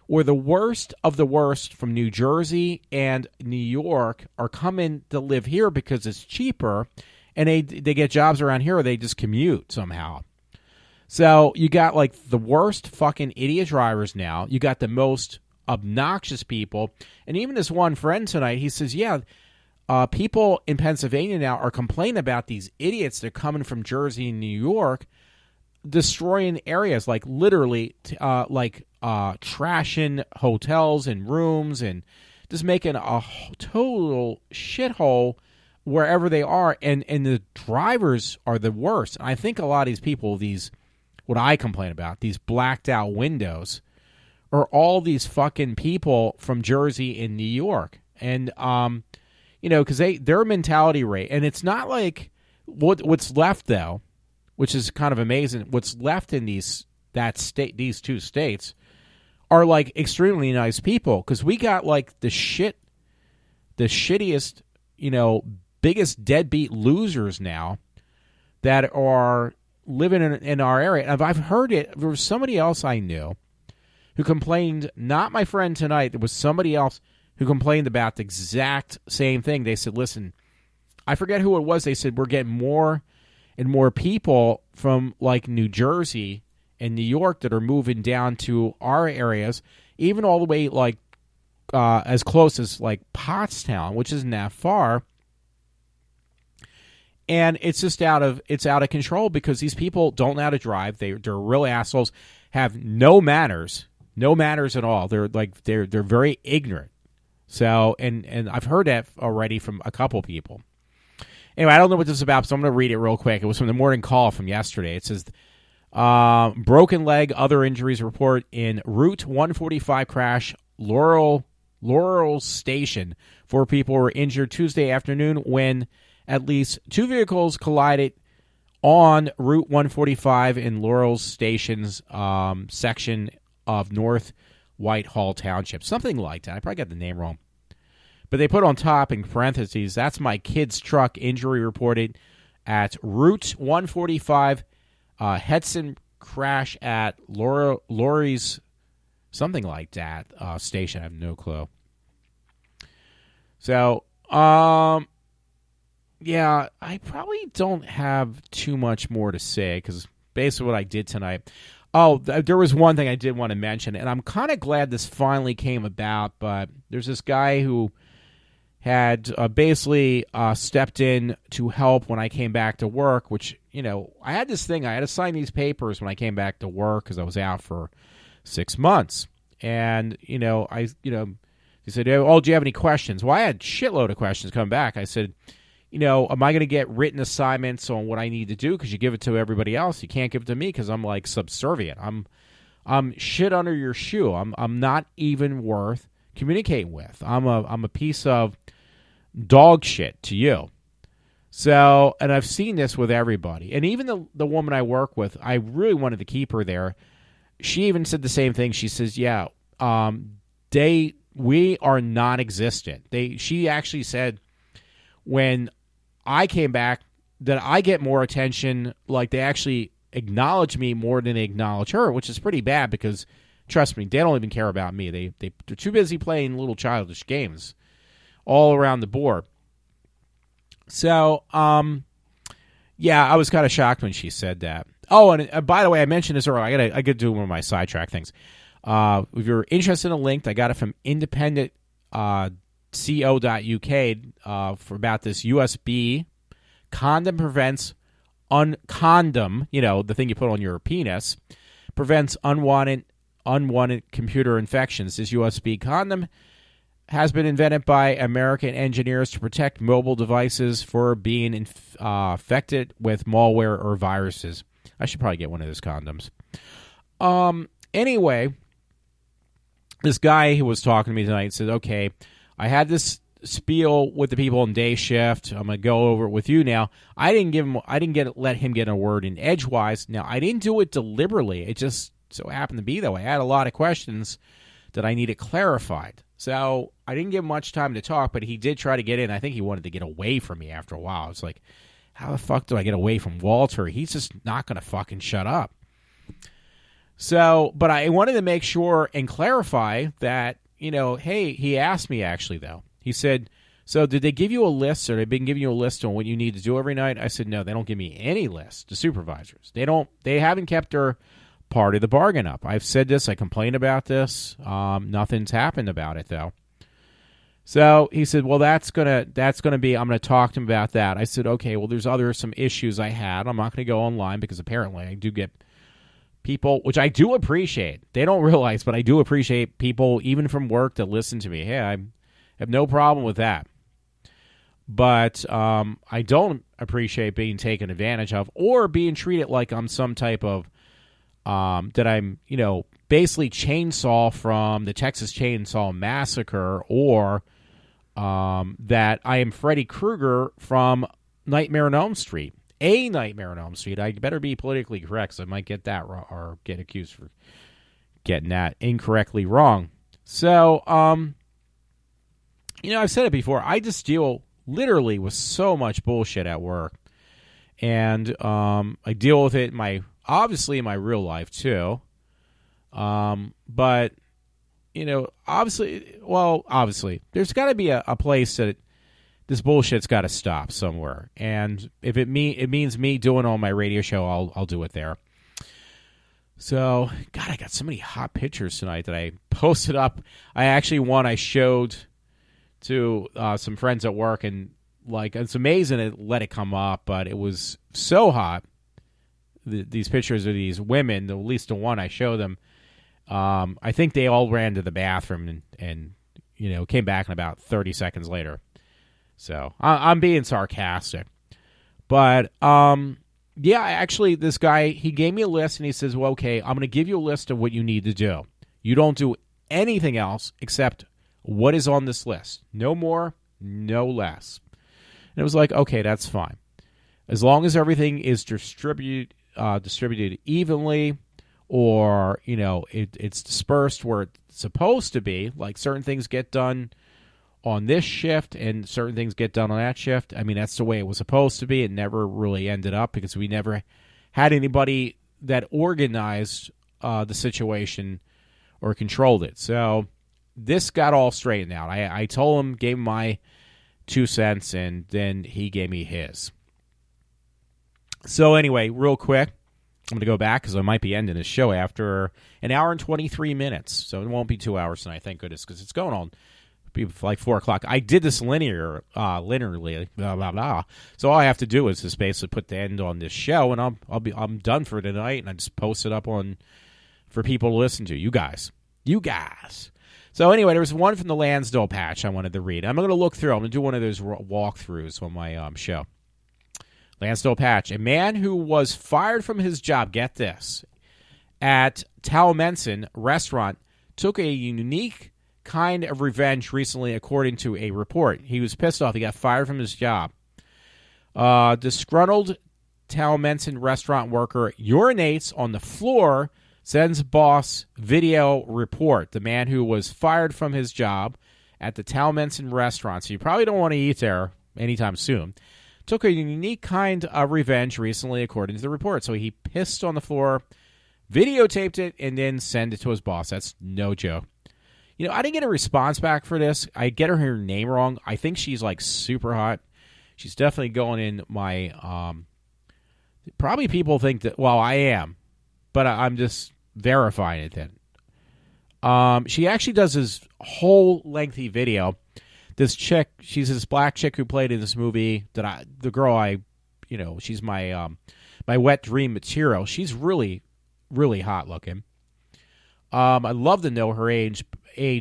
where the worst of the worst from New Jersey and New York are coming to live here because it's cheaper, and they get jobs around here or they just commute somehow. So you got, like, the worst fucking idiot drivers now. You got the most obnoxious people. And even this one friend tonight, he says, yeah, people in Pennsylvania now are complaining about these idiots that are coming from Jersey and New York, destroying areas, like literally trashing hotels and rooms and just making a total shithole wherever they are. And the drivers are the worst. I think a lot of these people, what I complain about, these blacked out windows, are all these fucking people from Jersey and New York. And, because their mentality rate, and it's not like what's left, though, which is kind of amazing. What's left in these two states are, like, extremely nice people. Because we got, like, the shittiest, biggest deadbeat losers now that are living in our area. And I've heard it. There was somebody else I knew who complained, not my friend tonight, there was somebody else who complained about the exact same thing. They said, listen, I forget who it was. They said, we're getting more and more people from, like, New Jersey and New York that are moving down to our areas, even all the way, like, as close as, like, Pottstown, which isn't that far. And it's just out of control because these people don't know how to drive. They're real assholes, have no manners at all. They're very ignorant. So, and I've heard that already from a couple people. Anyway, I don't know what this is about, so I'm going to read it real quick. It was from the morning call from yesterday. It says, broken leg, other injuries report in Route 145 crash, Laurel Station. 4 people were injured Tuesday afternoon when at least 2 vehicles collided on Route 145 in Laurel Station's section of North Whitehall Township. Something like that. I probably got the name wrong. But they put on top in parentheses, that's my kid's truck, injury reported at Route 145, Hetson crash at Laurie's, something like that, station. I have no clue. So, yeah, I probably don't have too much more to say because basically what I did tonight. Oh, there was one thing I did want to mention, and I'm kind of glad this finally came about, but there's this guy who had basically stepped in to help when I came back to work, which, I had this thing. I had to sign these papers when I came back to work because I was out for 6 months. And, he said, oh, do you have any questions? Well, I had a shitload of questions coming back. I said, am I going to get written assignments on what I need to do? Because you give it to everybody else. You can't give it to me because I'm, like, subservient. I'm shit under your shoe. I'm not even worth communicating with. I'm a piece of dog shit to you. So, and I've seen this with everybody. And even the woman I work with, I really wanted to keep her there. She even said the same thing. She says, yeah, they we are non-existent. She actually said when I came back that I get more attention, like they actually acknowledge me more than they acknowledge her, which is pretty bad because, trust me, they don't even care about me. They're too busy playing little childish games all around the board. So, yeah, I was kind of shocked when she said that. Oh, and by the way, I mentioned this earlier. I got to do one of my sidetrack things. If you're interested in a link, I got it from independent.co.uk for about this USB condom prevents condom, the thing you put on your penis, prevents unwanted computer infections. This USB condom has been invented by American engineers to protect mobile devices for being infected with malware or viruses. I should probably get one of those condoms. Anyway, this guy who was talking to me tonight said, okay, I had this spiel with the people in day shift. I'm going to go over it with you now. I didn't let him get a word in edgewise. Now, I didn't do it deliberately. It just so happened to be that way. I had a lot of questions that I needed clarified. So I didn't give him much time to talk, but he did try to get in. I think he wanted to get away from me after a while. It's like, how the fuck do I get away from Walter? He's just not going to fucking shut up. So, but I wanted to make sure and clarify that, hey, he asked me actually, though. He said, so did they give you a list, or they've been giving you a list on what you need to do every night? I said, no, they don't give me any list, the supervisors. They haven't kept their part of the bargain up. I've said this, I complained about this. Nothing's happened about it, though. So he said, well, that's gonna be, I'm gonna talk to him about that. I said, okay, well, there's some issues I had. I'm not gonna go online because apparently I do get people, which I do appreciate. They don't realize, but I do appreciate people, even from work, that listen to me. Hey, I have no problem with that. But I don't appreciate being taken advantage of or being treated like I'm some type of, that I'm, basically Chainsaw from the Texas Chainsaw Massacre, or that I am Freddy Krueger from Nightmare on Elm Street. A Nightmare on Elm Street. I better be politically correct, so I might get that wrong, or get accused for getting that incorrectly wrong. So, I've said it before. I just deal literally with so much bullshit at work, and I deal with it obviously in my real life too. But obviously, there's got to be a place that this bullshit's got to stop somewhere. And if it means me doing on my radio show, I'll do it there. So, God, I got so many hot pictures tonight that I posted up. I showed to some friends at work, and it's amazing it let it come up, but it was so hot. These pictures of these women, at least the one I showed them, I think they all ran to the bathroom and came back in about 30 seconds later. So I'm being sarcastic, but yeah, actually, this guy, he gave me a list, and he says, well, okay, I'm going to give you a list of what you need to do. You don't do anything else except what is on this list. No more, no less. And it was like, okay, that's fine. As long as everything is distributed evenly, or, it's dispersed where it's supposed to be, like certain things get done on this shift and certain things get done on that shift. I mean, that's the way it was supposed to be. It never really ended up because we never had anybody that organized the situation or controlled it. So this got all straightened out. I told him, gave him my 2 cents, and then he gave me his. So anyway, real quick, I'm going to go back because I might be ending this show after an hour and 23 minutes. So it won't be 2 hours tonight, thank goodness, because it's going on like 4 o'clock. I did this linearly, blah, blah, blah. So all I have to do is just basically put the end on this show, and I'm done for tonight, and I just post it up for people to listen to. You guys. So anyway, there was one from the Lansdale patch I wanted to read. I'm going to look through. I'm going to do one of those walkthroughs on my show. Lansdale patch. A man who was fired from his job, get this, at Talmenson restaurant took a unique kind of revenge recently, according to a report. He was pissed off. He got fired from his job. Disgruntled Talmenson restaurant worker urinates on the floor sends boss video report. The man who was fired from his job at the Talmenson restaurant, so you probably don't want to eat there anytime soon, took a unique kind of revenge recently, according to the report. So he pissed on the floor, videotaped it, and then sent it to his boss. That's no joke. You know, I didn't get a response back for this. I get her name wrong. I think she's like super hot. She's definitely going in my, probably people think that, well, I am, but I'm just verifying it then. She actually does this whole lengthy video. This chick, she's this black chick who played in this movie she's my my wet dream material. She's really, really hot looking. I'd love to know her age,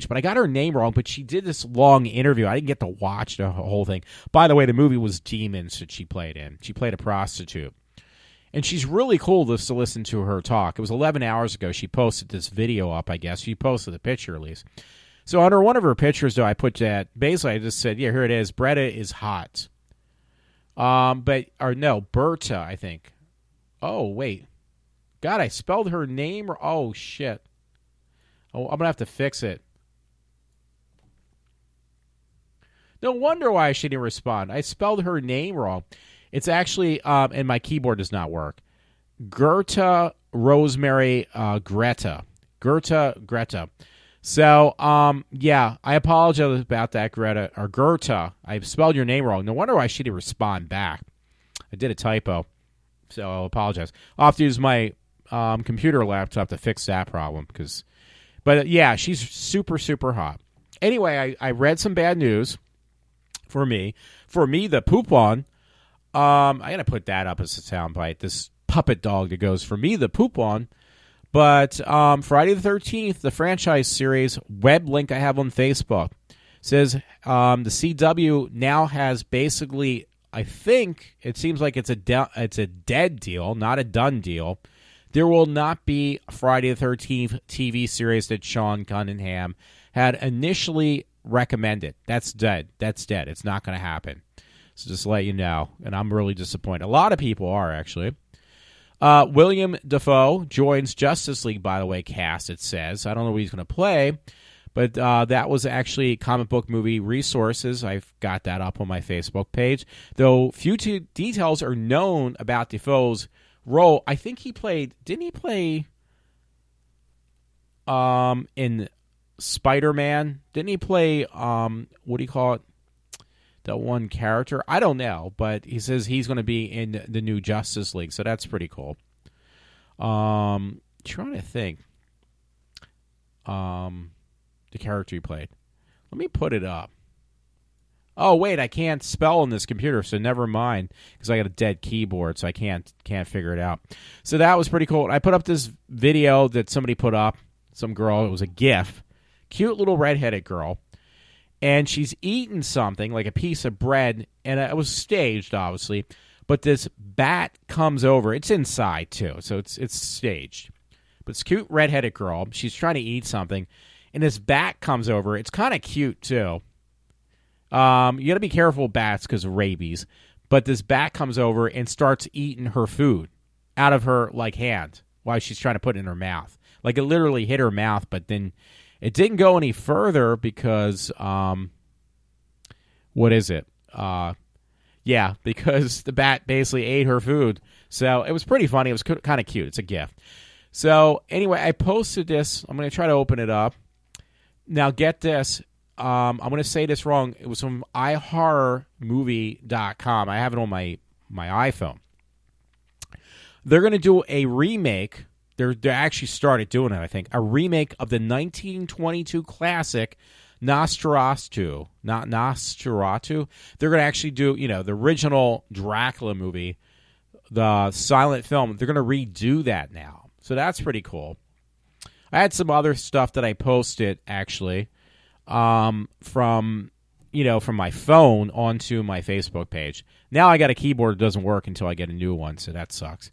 but I got her name wrong. But she did this long interview. I didn't get to watch the whole thing. By the way, the movie was Demons that she played in. She played a prostitute. And she's really cool just to listen to her talk. It was 11 hours ago. She posted this video up, I guess. She posted the picture, at least. So under one of her pictures, though, I put that. Basically, I just said, yeah, here it is. Bretta is hot. Berta, I think. Oh, wait. God, I spelled her name. Oh, shit. Oh, I'm going to have to fix it. No wonder why she didn't respond. I spelled her name wrong. It's actually, and my keyboard does not work. Gerta Rosemary Greta. Greta. So, yeah, I apologize about that, Greta, or Gerta. I spelled your name wrong. No wonder why she didn't respond back. I did a typo, so I'll apologize. I'll have to use my computer laptop to fix that problem. But, yeah, she's super, super hot. Anyway, I read some bad news for me. For me, the poupon, I got to put that up as a soundbite. This puppet dog that goes, for me, the poupon. But Friday the 13th, the franchise series web link I have on Facebook says the CW now has basically, I think it seems like it's a dead deal, not a done deal. There will not be a Friday the 13th TV series that Sean Cunningham had initially recommended. That's dead. It's not going to happen. So just to let you know, and I'm really disappointed. A lot of people are, actually. William Dafoe joins Justice League, by the way, cast, it says. I don't know what he's going to play, but that was actually Comic Book Movie Resources. I've got that up on my Facebook page. Though few details are known about Dafoe's role. I think didn't he play in Spider-Man? Didn't he play, what do you call it? The one character? I don't know, but he says he's going to be in the new Justice League, so that's pretty cool. Trying to think. The character he played. Let me put it up. Oh, wait, I can't spell on this computer, so never mind, because I got a dead keyboard, so I can't figure it out. So that was pretty cool. I put up this video that somebody put up, some girl, it was a GIF, cute little redheaded girl, and she's eating something, like a piece of bread, and it was staged, obviously, but this bat comes over. It's inside, too, so it's staged. But it's a cute redheaded girl. She's trying to eat something, and this bat comes over. It's kind of cute, too. You got to be careful with bats because of rabies, but this bat comes over and starts eating her food out of her, hand while she's trying to put it in her mouth. Like, it literally hit her mouth, but then it didn't go any further because, what is it? Because the bat basically ate her food. So it was pretty funny. It was kind of cute. It's a gift. So anyway, I posted this. I'm going to try to open it up. Now get this. I'm going to say this wrong. It was from iHorrorMovie.com. I have it on my iPhone. They're going to do a remake. They actually started doing it, I think. A remake of the 1922 classic Nosferatu. Not Nosferatu. They're going to actually do, the original Dracula movie, the silent film. They're going to redo that now. So that's pretty cool. I had some other stuff that I posted, actually, from my phone onto my Facebook page. Now I got a keyboard that doesn't work until I get a new one, so that sucks.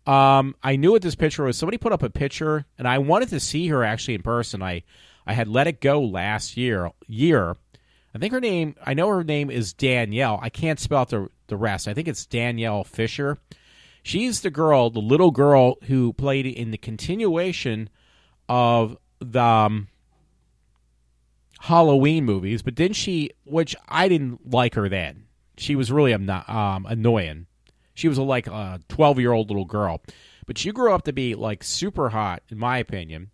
I knew what this picture was. Somebody put up a picture, and I wanted to see her actually in person. I had let it go last year. I think I know her name is Danielle. I can't spell out the rest. I think it's Danielle Fisher. She's the little girl who played in the continuation of the Halloween movies, but then which I didn't like her then. She was really annoying. She was a 12-year-old little girl. But she grew up to be, super hot, in my opinion.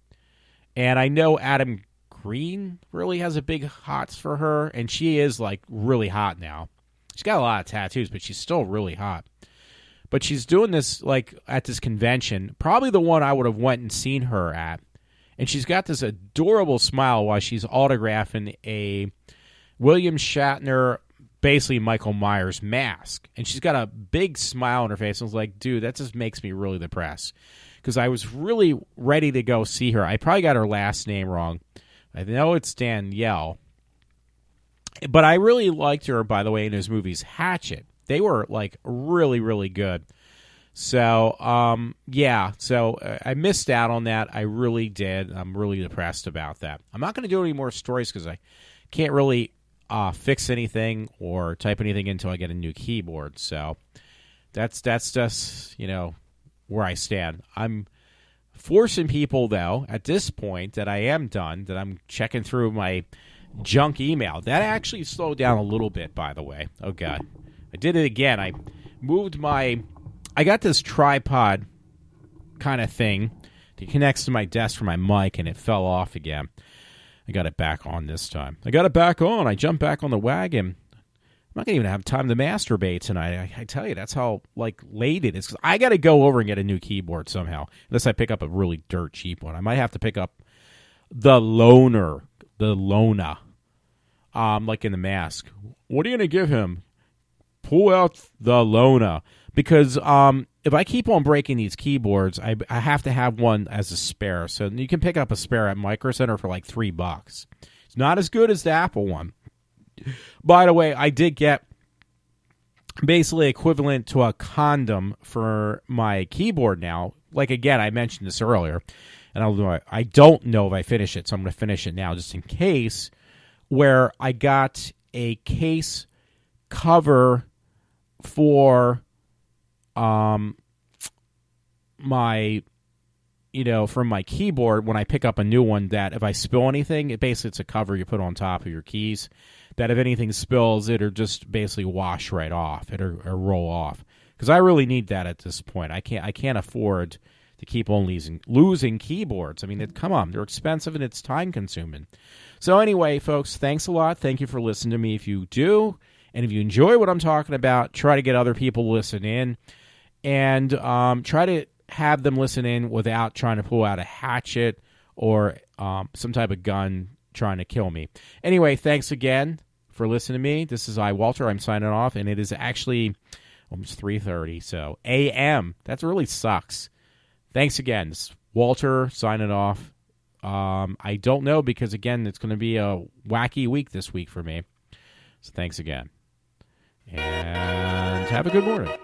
And I know Adam Green really has a big hots for her, and she is, really hot now. She's got a lot of tattoos, but she's still really hot. But she's doing this, at this convention, probably the one I would have went and seen her at. And she's got this adorable smile while she's autographing a William Shatner, basically Michael Myers mask. And she's got a big smile on her face. I was like, dude, that just makes me really depressed. Because I was really ready to go see her. I probably got her last name wrong. I know it's Danielle. But I really liked her, by the way, in those movies. Hatchet. They were, really, really good. So, yeah. So, I missed out on that. I really did. I'm really depressed about that. I'm not going to do any more stories because I can't really fix anything or type anything until I get a new keyboard. So, that's just, where I stand. I'm forcing people, though, at this point that I am done, that I'm checking through my junk email. That actually slowed down a little bit, by the way. Oh, God. I did it again. I got this tripod kind of thing that connects to my desk for my mic, and it fell off again. I got it back on this time. I got it back on. I jumped back on the wagon. I'm not going to even have time to masturbate tonight. I tell you, that's how, late it is. 'Cause I got to go over and get a new keyboard somehow, unless I pick up a really dirt cheap one. I might have to pick up the Lona, like in The Mask. What are you going to give him? Pull out the Lona. Because if I keep on breaking these keyboards, I have to have one as a spare. So you can pick up a spare at Micro Center for $3. It's not as good as the Apple one. By the way, I did get basically equivalent to a condom for my keyboard now. Again, I mentioned this earlier, and I don't know if I finish it, so I'm going to finish it now just in case, where I got a case cover for my, from my keyboard when I pick up a new one, that if I spill anything, it's a cover you put on top of your keys, that if anything spills, it'll just basically wash right off, it'll roll off. Because I really need that at this point. I can't afford to keep on losing keyboards. I mean, come on, they're expensive and it's time consuming. So anyway, folks, thanks a lot. Thank you for listening to me. If you do, and if you enjoy what I'm talking about, try to get other people to listen in, and try to have them listen in without trying to pull out a hatchet or some type of gun trying to kill me. Anyway, thanks again for listening to me. This is iWalter. I'm signing off, and it is actually almost 3:30, so a.m. That really sucks. Thanks again. This is Walter signing off. I don't know because, again, it's going to be a wacky week this week for me. So thanks again. And have a good morning.